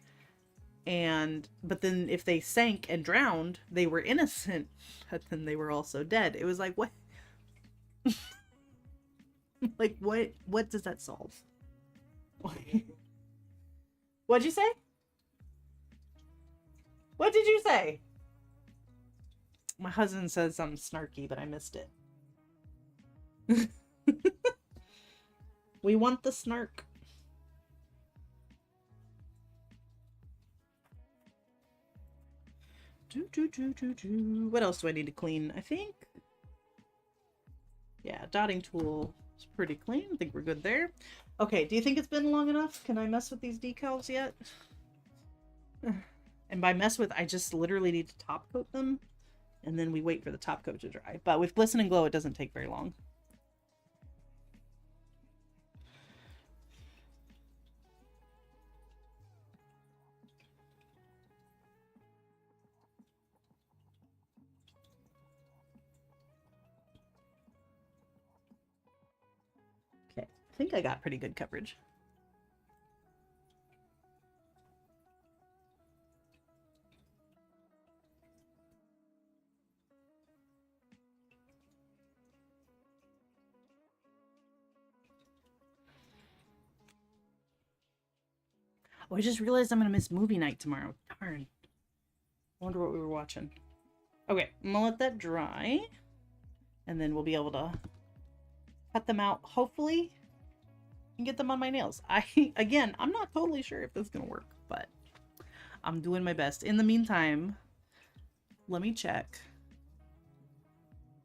but then if they sank and drowned, they were innocent, but then they were also dead. It was like, what? Like, what does that solve? What'd you say? What did you say? My husband said something snarky, but I missed it. We want the snark. What else do I need to clean? I think, yeah, dotting tool is pretty clean. I think we're good there. Okay, do you think it's been long enough? Can I mess with these decals yet? And by mess with, I just literally need to top coat them, and then we wait for the top coat to dry. But with Glisten and Glow, it doesn't take very long. Okay, I think I got pretty good coverage. Oh, I just realized I'm gonna miss movie night tomorrow. Darn. I wonder what we were watching. Okay, I'm gonna let that dry. And then we'll be able to cut them out, hopefully, and get them on my nails. Again, I'm not totally sure if this is gonna work, but I'm doing my best. In the meantime, let me check.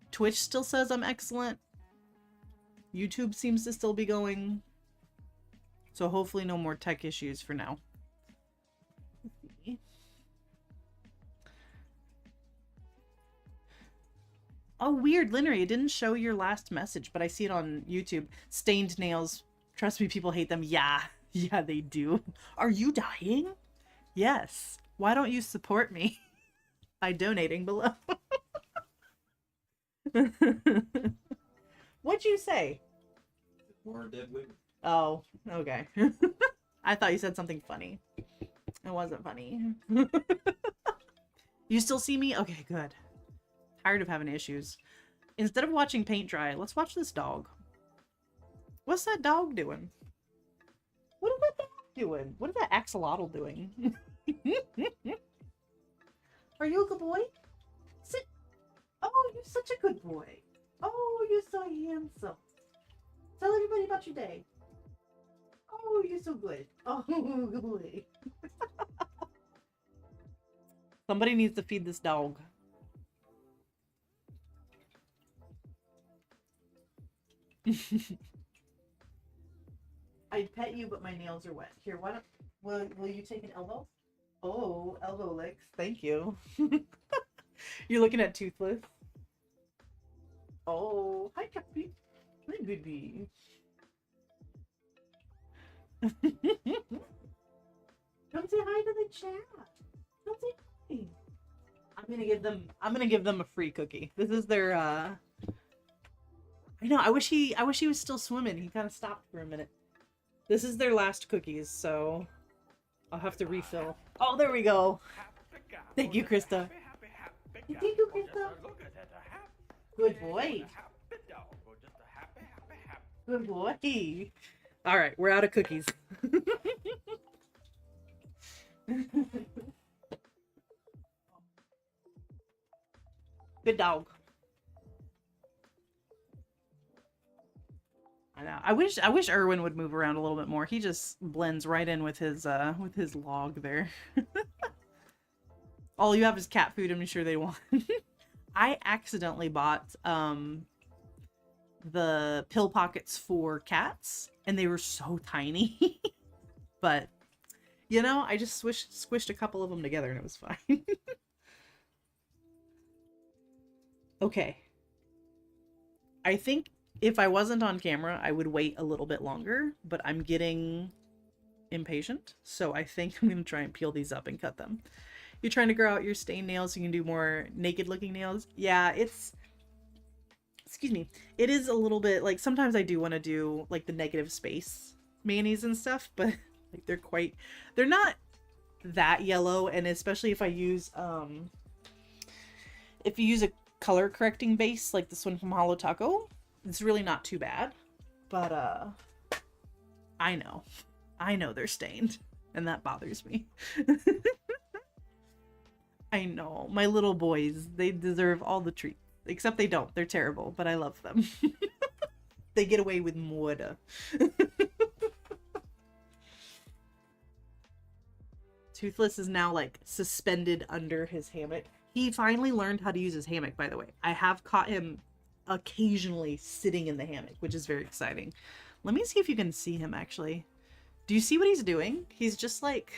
Twitch still says I'm excellent. YouTube seems to still be going. So hopefully no more tech issues for now. Oh, weird, Linery, it didn't show your last message, but I see it on YouTube. Stained nails. Trust me, people hate them. Yeah, yeah, they do. Are you dying? Yes. Why don't you support me by donating below? What'd you say? More dead women. Oh, okay. I thought you said something funny. It wasn't funny. You still see me? Okay, good. Tired of having issues. Instead of watching paint dry, let's watch this dog. What's that dog doing? What is that dog doing? What is that axolotl doing? Are you a good boy? Sit. Oh, you're such a good boy. Oh, you're so handsome. Tell everybody about your day. Oh, you're so good. Oh, good boy. Somebody needs to feed this dog. I'd pet you, but my nails are wet. Here, why don't... Will you take an elbow? Oh, elbow licks. Thank you. You're looking at Toothless. Oh, hi, Cappy. Hi, baby. Come say hi to the chat. Come say hi. I'm gonna give them a free cookie. This is their I know, I wish he was still swimming. He kind of stopped for a minute. This is their last cookies, so I'll have to refill. Oh, there we go. Thank you, Krista. Thank you, Krista. Good boy. Good boy. All right, we're out of cookies. Good dog. I know. I wish Erwin would move around a little bit more. He just blends right in with his log there. All you have is cat food, I'm sure they want. I accidentally bought the pill pockets for cats, and they were so tiny. But you know, I just squished a couple of them together and it was fine. Okay. I think if I wasn't on camera, I would wait a little bit longer, but I'm getting impatient, so I think I'm going to try and peel these up and cut them. You're trying to grow out your stained nails so you can do more naked looking nails? Yeah, it's... Excuse me. It is a little bit, like, sometimes I do want to do, like, the negative space mayonnaise and stuff, but, like, they're not that yellow, and especially if I use, if you use a color correcting base, like this one from Holo Taco, it's really not too bad. But, I know they're stained, and that bothers me. I know, my little boys, they deserve all the treats. Except they don't, they're terrible, but I love them. They get away with murder. Toothless is now like suspended under his hammock. He finally learned how to use his hammock, by the way. I have caught him occasionally sitting in the hammock, which is very exciting. Let me see if you can see him actually. Do you see what he's doing? He's just like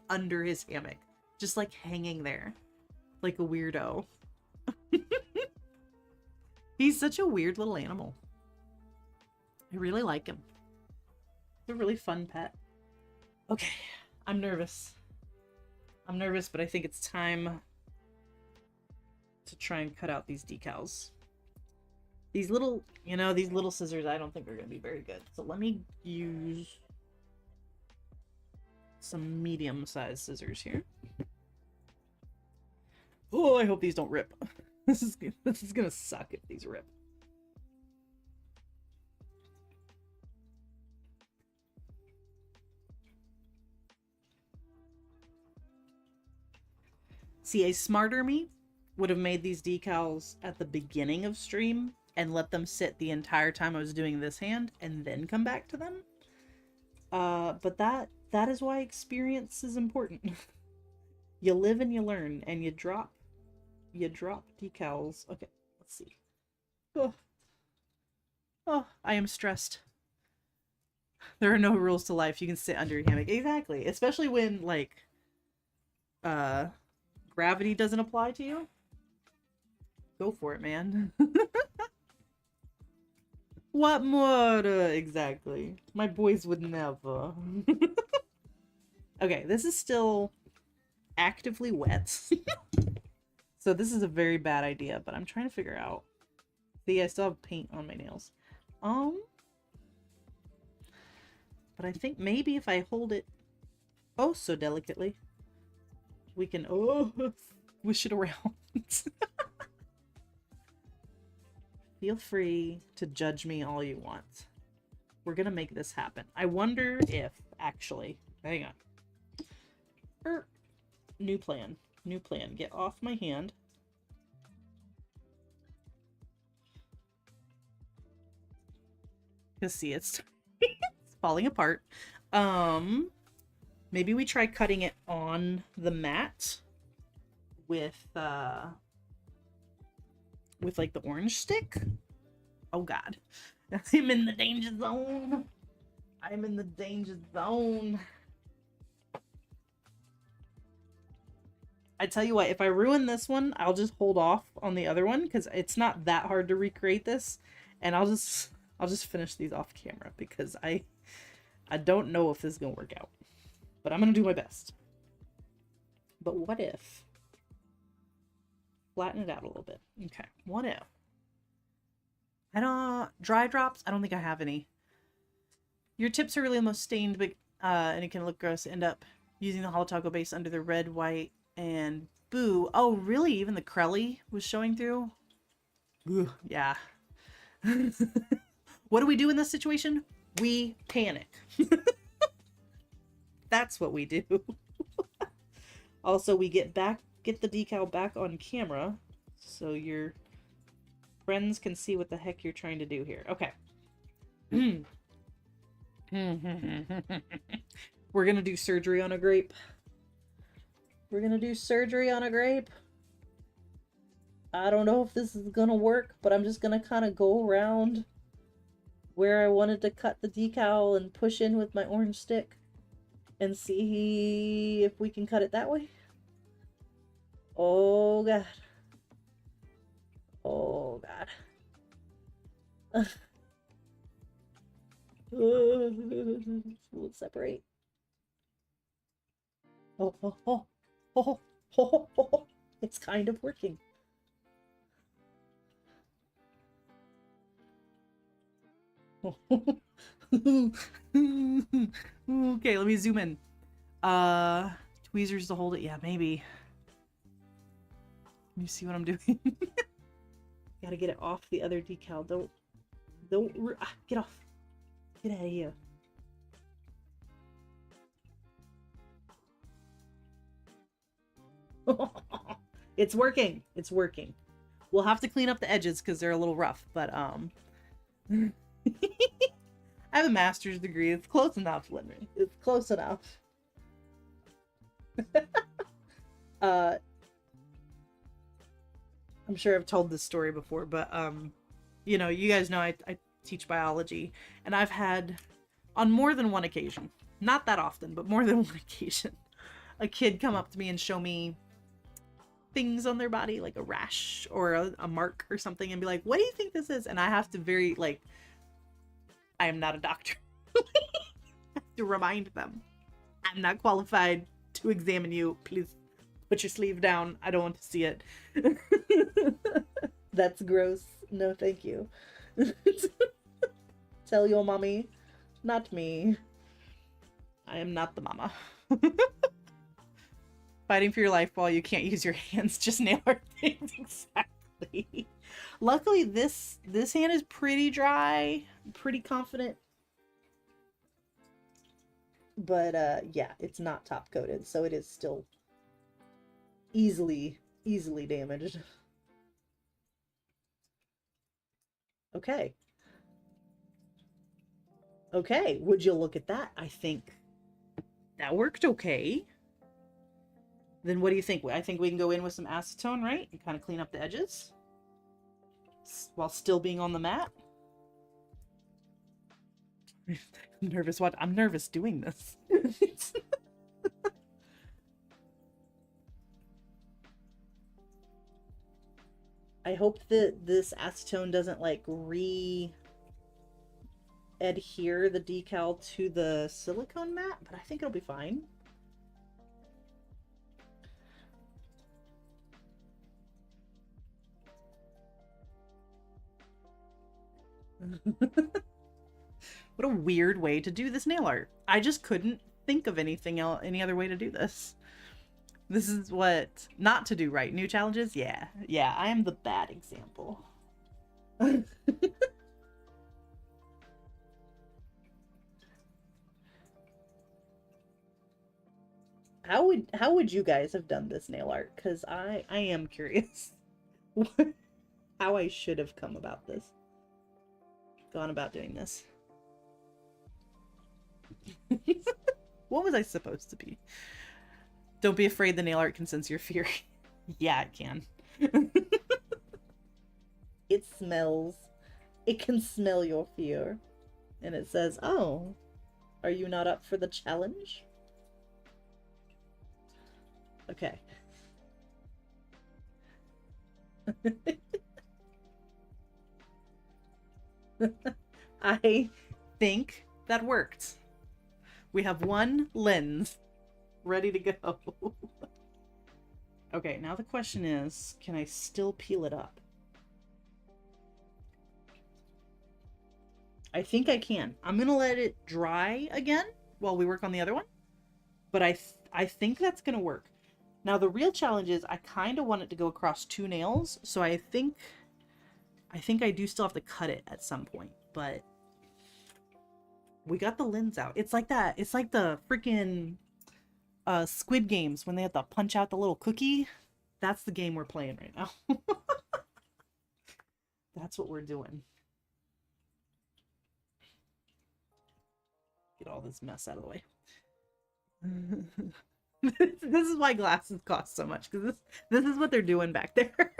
under his hammock, just like hanging there like a weirdo. He's such a weird little animal. I really like him. He's a really fun pet. Okay, I'm nervous. I'm nervous, but I think it's time to try and cut out these decals. These little, these little scissors I don't think are going to be very good. So let me use some medium-sized scissors here. Oh, I hope these don't rip. This is gonna suck if these rip. See, a smarter me would have made these decals at the beginning of stream and let them sit the entire time I was doing this hand and then come back to them. But that is why experience is important. You live and you learn, and you drop decals. Okay, let's see. Oh, I am stressed. There are no rules to life. You can sit under your hammock. Exactly. Especially when, like, gravity doesn't apply to you. Go for it, man. What more? Exactly. My boys would never. Okay, this is still actively wet. So this is a very bad idea, but I'm trying to figure out. See, I still have paint on my nails. But I think maybe if I hold it oh so delicately, we can swish it around. Feel free to judge me all you want. We're gonna make this happen. I wonder if, actually, hang on. New plan. New plan. Get off my hand. Because see, it's falling apart. Maybe we try cutting it on the mat with like the orange stick. Oh god. I'm in the danger zone. I'm in the danger zone. I tell you what, if I ruin this one, I'll just hold off on the other one because it's not that hard to recreate this, and I'll just finish these off camera because I don't know if this is gonna work out, but I'm gonna do my best. But what if flatten it out a little bit? Okay, what if dry drops? I don't think I have any. Your tips are really the most stained, but and it can look gross. End up using the Holotaco base under the red, white, and boo. Oh, really? Even the Crelly was showing through? Ooh, yeah. What do we do in this situation? We panic. That's what we do. Also, we get the decal back on camera so your friends can see what the heck you're trying to do here. Okay. We're gonna do surgery on a grape. We're gonna do surgery on a grape. I don't know if this is gonna work, but I'm just gonna kind of go around where I wanted to cut the decal and push in with my orange stick and see if we can cut it that way. Oh god. Oh god. Will it separate? Oh, it's kind of working. Okay, let me zoom in. Tweezers to hold it. Yeah, maybe. You see what I'm doing? Gotta get it off the other decal. Don't get off. Get out of here. It's working. It's working. We'll have to clean up the edges because they're a little rough, but I have a master's degree. It's close enough, Linry. It's close enough. uh, I'm sure I've told this story before, but you know, you guys know I teach biology, and I've had on more than one occasion, not that often, but more than one occasion, a kid come up to me and show me things on their body, like a rash or a mark or something, and be like, "What do you think this is?" And I have to very like, I am not a doctor. To remind them, I'm not qualified to examine you. Please put your sleeve down. I don't want to see it. That's gross. No, thank you. Tell your mommy, not me. I am not the mama. Fighting for your life while you can't use your hands. Just nail our things. Exactly. Luckily, this hand is pretty dry. I'm pretty confident. But yeah, it's not top coated, so it is still easily damaged. Okay. Okay, would you look at that? I think that worked okay. Then what do you think? I think we can go in with some acetone, right? And kind of clean up the edges while still being on the mat. I'm nervous. What? I'm nervous doing this. I hope that this acetone doesn't like adhere the decal to the silicone mat, but I think it'll be fine. What a weird way to do this nail art. I just couldn't think of anything else, any other way to do this. This is what not to do, right? New challenges? Yeah. Yeah, I am the bad example. How would you guys have done this nail art? Because I am curious how I should have gone about doing this. What was I supposed to be? Don't be afraid, the nail art can sense your fear. Yeah, it can. It smells. It can smell your fear. And it says, "Oh, are you not up for the challenge?" Okay. I think that worked. We have one lens ready to go. Okay, now the question is, can I still peel it up? I think I can. I'm gonna let it dry again while we work on the other one. But I think that's gonna work. Now the real challenge is I kind of want it to go across two nails, so I think I do still have to cut it at some point, but we got the lens out. It's like that. It's like the freaking Squid Games when they have to punch out the little cookie. That's the game we're playing right now. That's what we're doing. Get all this mess out of the way. This is why glasses cost so much, because this is what they're doing back there.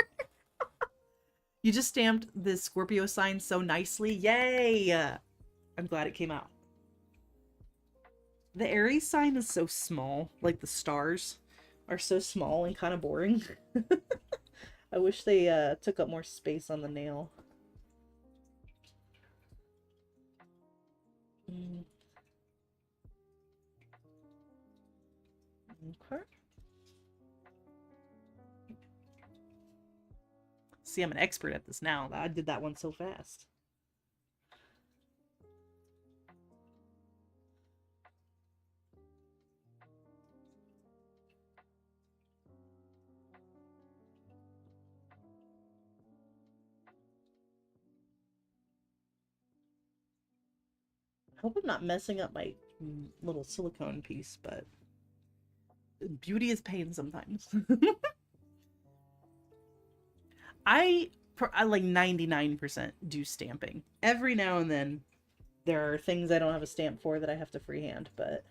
You just stamped the Scorpio sign so nicely. Yay! I'm glad it came out. The Aries sign is so small. Like the stars are so small and kind of boring. I wish they took up more space on the nail. Okay. See, I'm an expert at this now. I did that one so fast. I hope I'm not messing up my little silicone piece, but beauty is pain sometimes. I like 99% do stamping. Every now and then there are things I don't have a stamp for that I have to freehand, but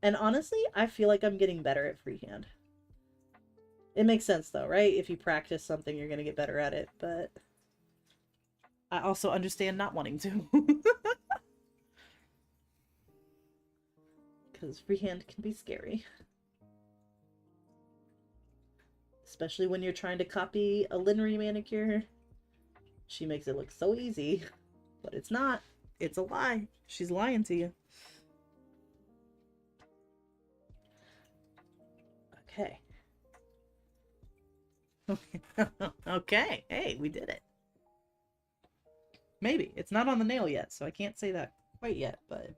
And honestly, I feel like I'm getting better at freehand. It makes sense though, right? If you practice something, you're gonna get better at it, but I also understand not wanting to. Because freehand can be scary. Especially when you're trying to copy a Linry manicure. She makes it look so easy, but it's not. It's a lie. She's lying to you. Okay. Okay. Hey, we did it. Maybe. It's not on the nail yet, so I can't say that quite yet, but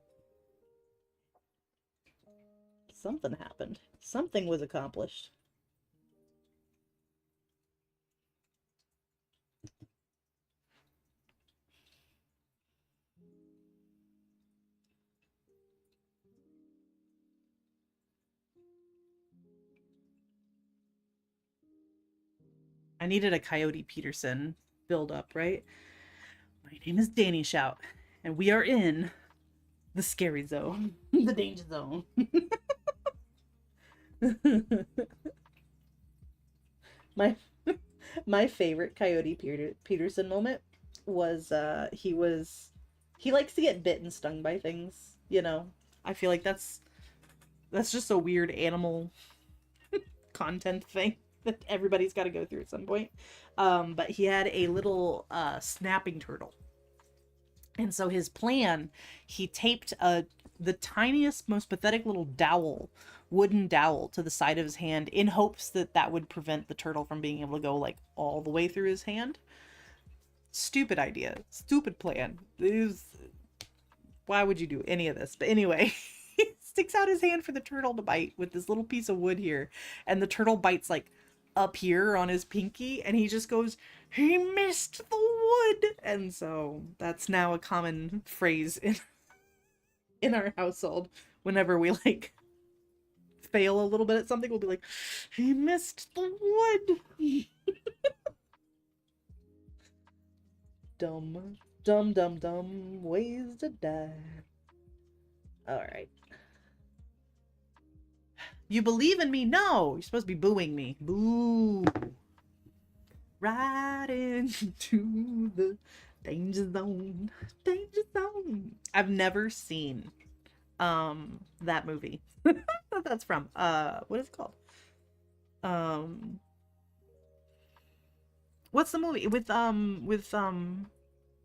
something happened. Something was accomplished. I needed a Coyote Peterson build up, right? My name is Danny Shout, and we are in the scary zone, the danger zone. my my favorite Coyote Peterson moment was he likes to get bit and stung by things, you know. I feel like that's just a weird animal content thing that everybody's got to go through at some point. But he had a little snapping turtle. And so his plan, he taped the tiniest, most pathetic little dowel, wooden dowel, to the side of his hand in hopes that that would prevent the turtle from being able to go like all the way through his hand. Stupid idea. Stupid plan. Why would you do any of this? But anyway, he sticks out his hand for the turtle to bite with this little piece of wood here. And the turtle bites like up here on his pinky, and he just goes, "He missed the wood." And so that's now a common phrase in our household. Whenever we like fail a little bit at something, we'll be like, "He missed the wood." Dumb, dumb, dumb, dumb ways to die. All right. You believe in me? No, you're supposed to be booing me. Boo. Right into the danger zone. Danger zone. I've never seen that movie. That's from what is it called? What's the movie with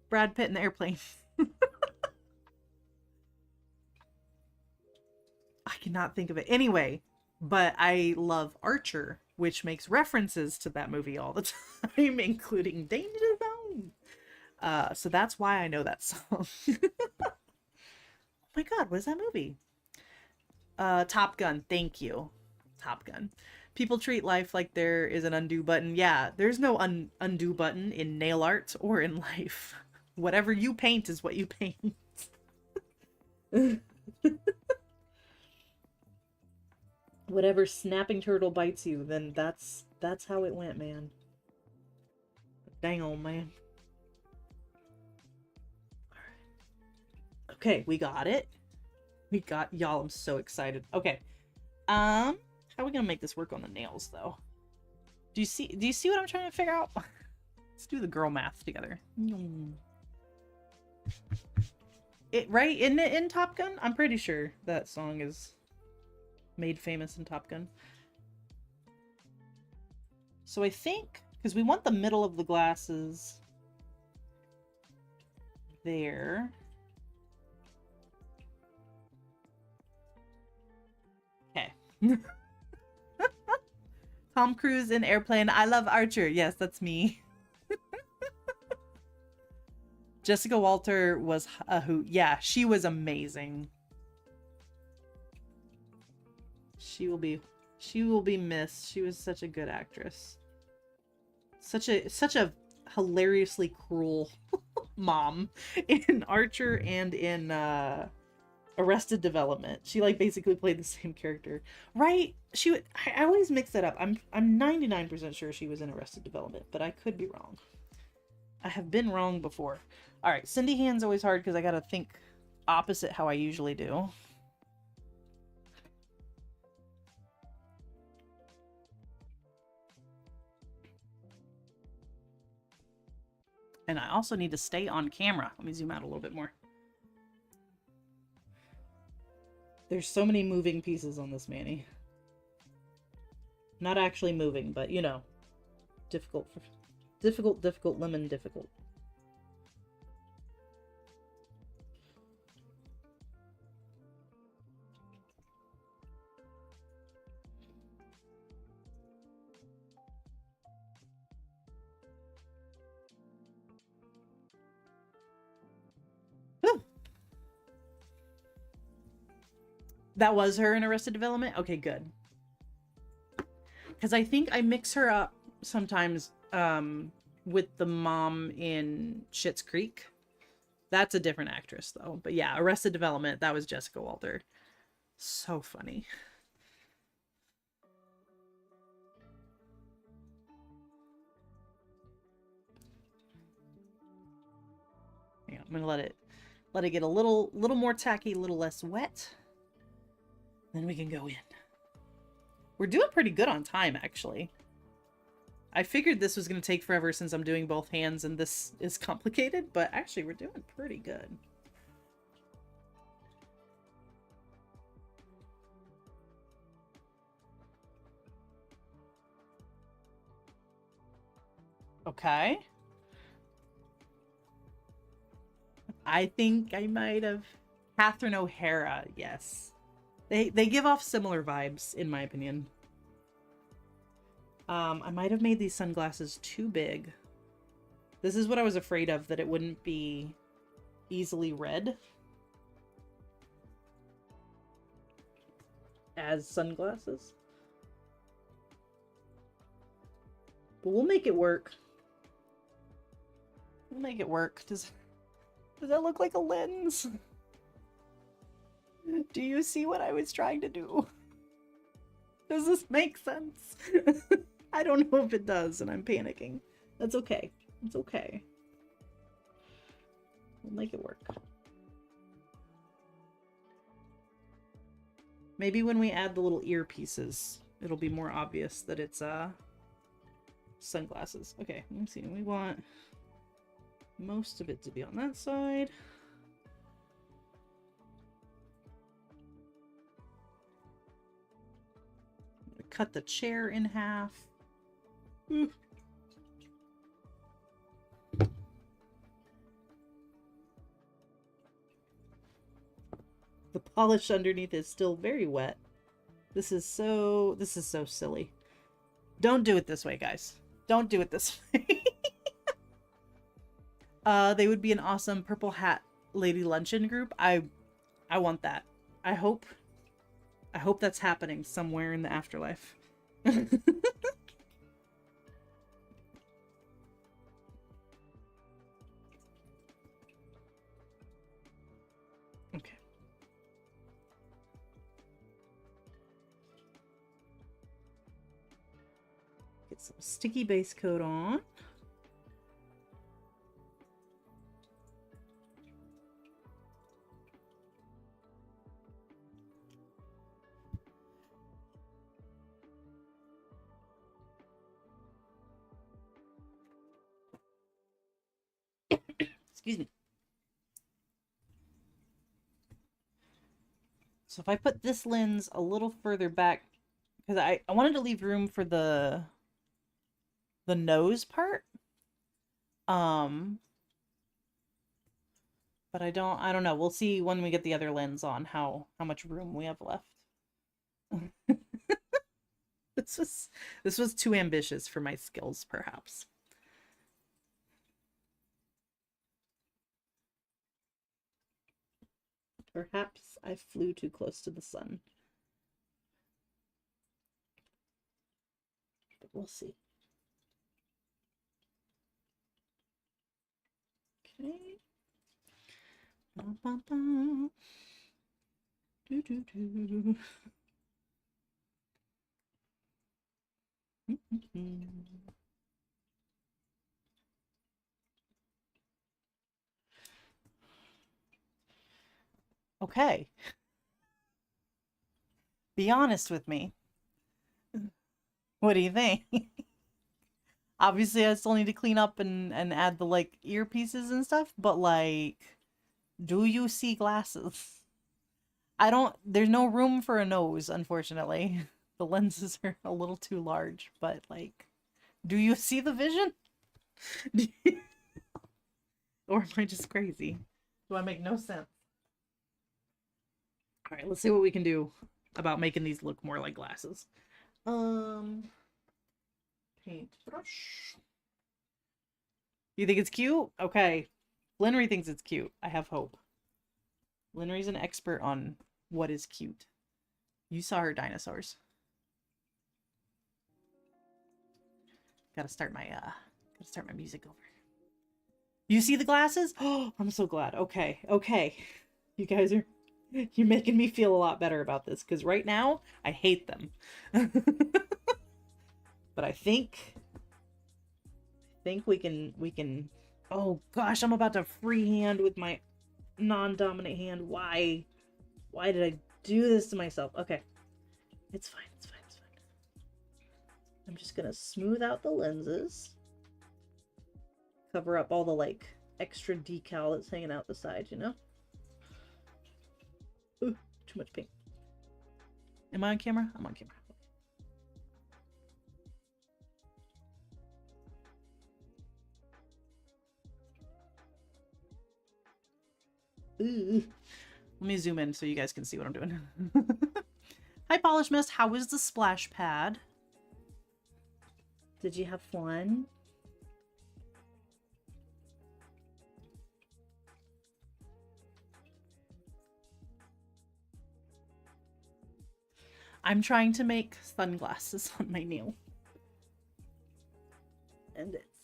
Brad Pitt in the airplane? I cannot think of it. Anyway, but I love Archer, which makes references to that movie all the time, including Danger Zone. So that's why I know that song. Oh my god, what is that movie? Top Gun. Thank you. Top Gun. People treat life like there is an undo button. Yeah, there's no undo button in nail art or in life. Whatever you paint is what you paint. Whatever snapping turtle bites you, then that's how it went, man. Dang on, man. Okay, we got it. We got y'all. I'm so excited. Okay. How are we gonna make this work on the nails though? Do you see what I'm trying to figure out? Let's do the girl math together. It right in Top Gun? I'm pretty sure that song is made famous in Top Gun. So I think because we want the middle of the glasses there. Okay. Tom Cruise in Airplane. I love Archer. Yes, that's me. Jessica Walter was a hoot. Yeah, she was amazing. She will be missed. She was such a good actress. Such a hilariously cruel mom in Archer and in Arrested Development. She like basically played the same character, right? I always mix that up. I'm 99% sure she was in Arrested Development, but I could be wrong. I have been wrong before. All right, Cindy Hand's always hard because I gotta think opposite how I usually do. And I also need to stay on camera. Let me zoom out a little bit more. There's so many moving pieces on this Manny. Not actually moving, but you know. Difficult, lemon difficult. Whew. That was her in Arrested Development? Okay, good. Because I think I mix her up sometimes with the mom in Schitt's Creek. That's a different actress, though. But yeah, Arrested Development, that was Jessica Walter. So funny. Yeah, I'm gonna let it get a little more tacky, a little less wet. Then we can go in. We're doing pretty good on time, actually. I figured this was going to take forever since I'm doing both hands and this is complicated, but actually we're doing pretty good. Okay. I think I might have... Catherine O'Hara, yes. They give off similar vibes, in my opinion. I might have made these sunglasses too big. This is what I was afraid of, that it wouldn't be easily read as sunglasses. But we'll make it work. We'll make it work. Does that look like a lens? Do you see what I was trying to do? Does this make sense? I don't know if it does, and I'm panicking. That's okay. It's okay. We'll make it work. Maybe when we add the little earpieces, it'll be more obvious that it's sunglasses. Okay, let me see. We want most of it to be on that side. Cut the chair in half. Ooh. The polish underneath is still very wet. This is so silly. Don't do it this way, guys. Don't do it this way. They would be an awesome purple hat lady luncheon group. I want that. I hope that's happening somewhere in the afterlife. Okay. Get some sticky base coat on. Excuse me. So if I put this lens a little further back, because I wanted to leave room for the nose part. But I don't know. We'll see when we get the other lens on how much room we have left. This was too ambitious for my skills, perhaps. Perhaps I flew too close to the sun. But we'll see. Okay. Bum, bum, bum. Do, do, do. Okay. Be honest with me. What do you think? Obviously, I still need to clean up and add the like earpieces and stuff, but like, do you see glasses? I don't, there's no room for a nose, unfortunately. The lenses are a little too large, but like, do you see the vision? Or am I just crazy? Do I make no sense? All right, let's see what we can do about making these look more like glasses. Paintbrush. You think it's cute? Okay. Flinnery thinks it's cute. I have hope. Flinnery's an expert on what is cute. You saw her dinosaurs. Gotta start my music over. You see the glasses? Oh, I'm so glad. Okay, okay. You guys are you're making me feel a lot better about this because right now I hate them. But I think we can oh gosh, I'm about to freehand with my non-dominant hand. Why did I do this to myself? Okay. It's fine, it's fine, it's fine. I'm just gonna smooth out the lenses. Cover up all the like extra decal that's hanging out the sides, you know? Ooh, too much paint. Am I on camera? I'm on camera. Ooh. Let me zoom in so you guys can see what I'm doing. Hi, Polish Mist. How was the splash pad? Did you have fun? I'm trying to make sunglasses on my nail. And it's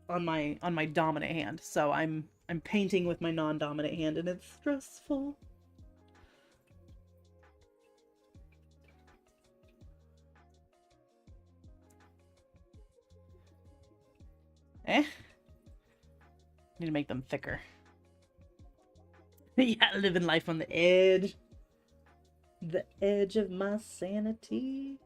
on my dominant hand. So I'm painting with my non-dominant hand and it's stressful. Need to make them thicker. Yeah, living life on the edge. The edge of my sanity.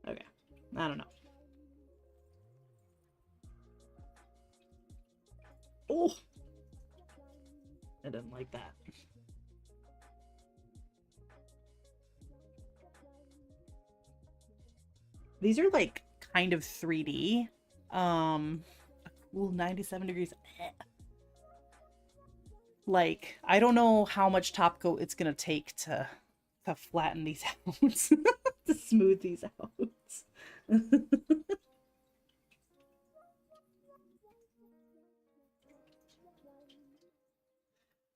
Okay, I don't know. Oh! I didn't like that. These are like kind of 3D. A cool 97 degrees. Like, I don't know how much top coat it's gonna take to flatten these out. To smooth these out.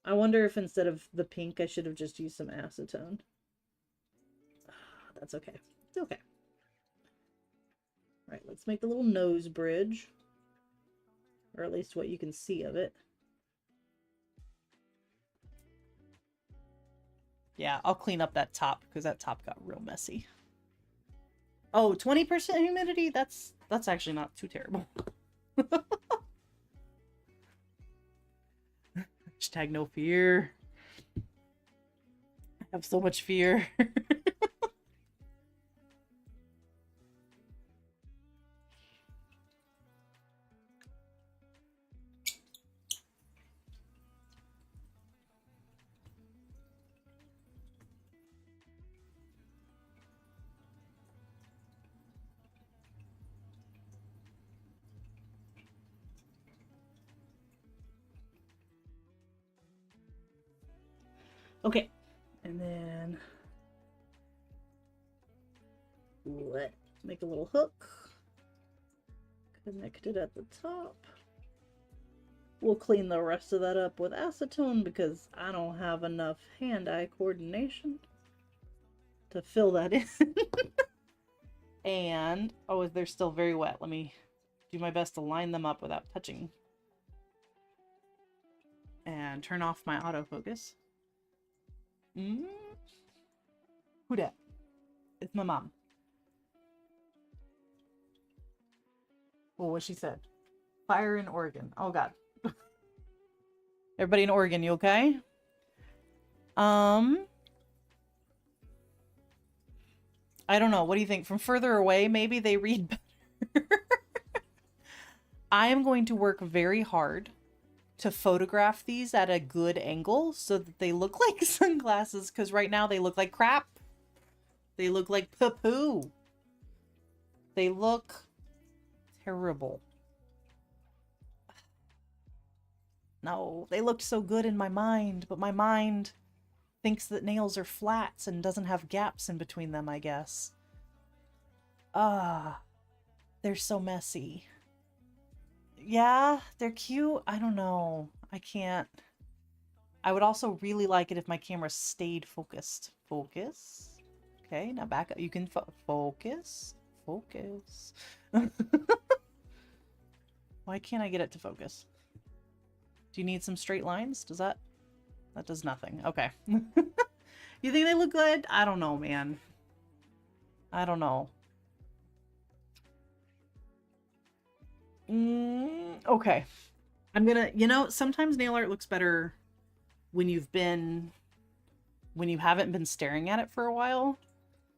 I wonder if instead of the pink I should have just used some acetone. That's okay. It's okay. All right, let's make the little nose bridge. Or at least what you can see of it. Yeah, I'll clean up that top because that top got real messy. Oh, 20% humidity? That's actually not too terrible. Hashtag no fear. I have so much fear. Okay, and then let's make a little hook. Connect it at the top. We'll clean the rest of that up with acetone because I don't have enough hand-eye coordination to fill that in. And, oh, they're still very wet. Let me do my best to line them up without touching. And turn off my autofocus. Who dat? It's my mom. Well, what she said. Fire in Oregon. Oh, God. Everybody in Oregon, you okay? Um, I don't know. What do you think? From further away, maybe they read better. I am going to work very hard to photograph these at a good angle so that they look like sunglasses, because right now they look like crap. They look like poo-poo. They look terrible. No, they looked so good in my mind, but my mind thinks that nails are flats and doesn't have gaps in between them, I guess. Ah, they're so messy. Yeah, they're cute. I don't know. I can't. I would also really like it if my camera stayed focused. Focus. Okay, now back up. You can focus. Focus. Why can't I get it to focus? Do you need some straight lines? Does that... That does nothing. Okay. You think they look good? I don't know, man. I don't know. Okay. I'm gonna... You know, sometimes nail art looks better when you haven't been staring at it for a while.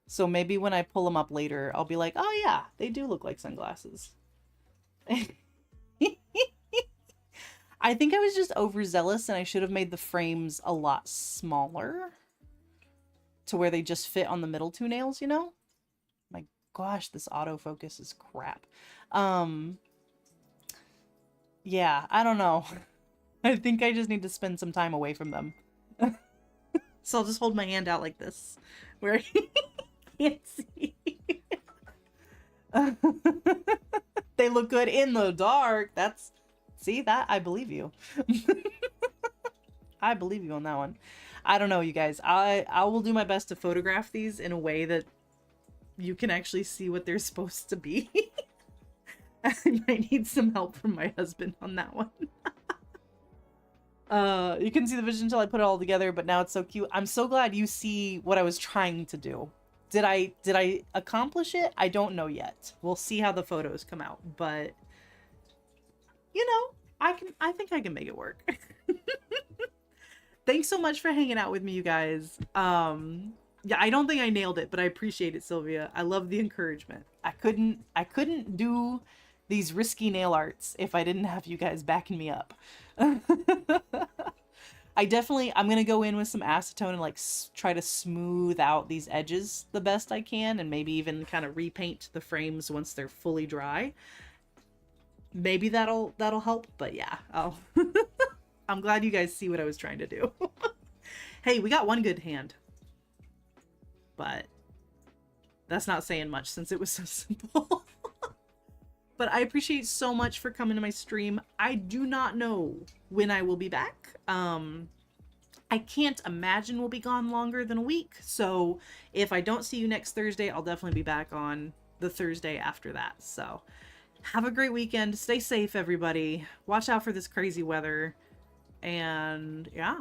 So maybe when I pull them up later, I'll be like, oh yeah, they do look like sunglasses. I think I was just overzealous and I should have made the frames a lot smaller to where they just fit on the middle two nails, you know? My gosh, this autofocus is crap. Yeah, I don't know. I think I just need to spend some time away from them. So I'll just hold my hand out like this, where you can't see. They look good in the dark. That's... See, that? I believe you. I believe you on that one. I don't know, you guys. I will do my best to photograph these in a way that you can actually see what they're supposed to be. I might need some help from my husband on that one. You couldn't see the vision until I put it all together, but now it's so cute. I'm so glad you see what I was trying to do. Did I accomplish it? I don't know yet. We'll see how the photos come out, but you know, I think I can make it work. Thanks so much for hanging out with me, you guys. Yeah, I don't think I nailed it, but I appreciate it, Sylvia. I love the encouragement. I couldn't do these risky nail arts if I didn't have you guys backing me up. I'm gonna go in with some acetone and like try to smooth out these edges the best I can, and maybe even kind of repaint the frames once they're fully dry. Maybe that'll help, but yeah, I'm glad you guys see what I was trying to do. Hey, we got one good hand, but that's not saying much since it was so simple. But I appreciate so much for coming to my stream. I do not know when I will be back. I can't imagine we'll be gone longer than a week. So if I don't see you next Thursday, I'll definitely be back on the Thursday after that. So have a great weekend. Stay safe, everybody. Watch out for this crazy weather. And yeah,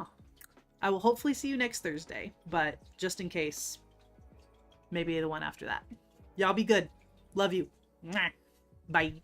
I will hopefully see you next Thursday. But just in case, maybe the one after that. Y'all be good. Love you. Mwah. Bye.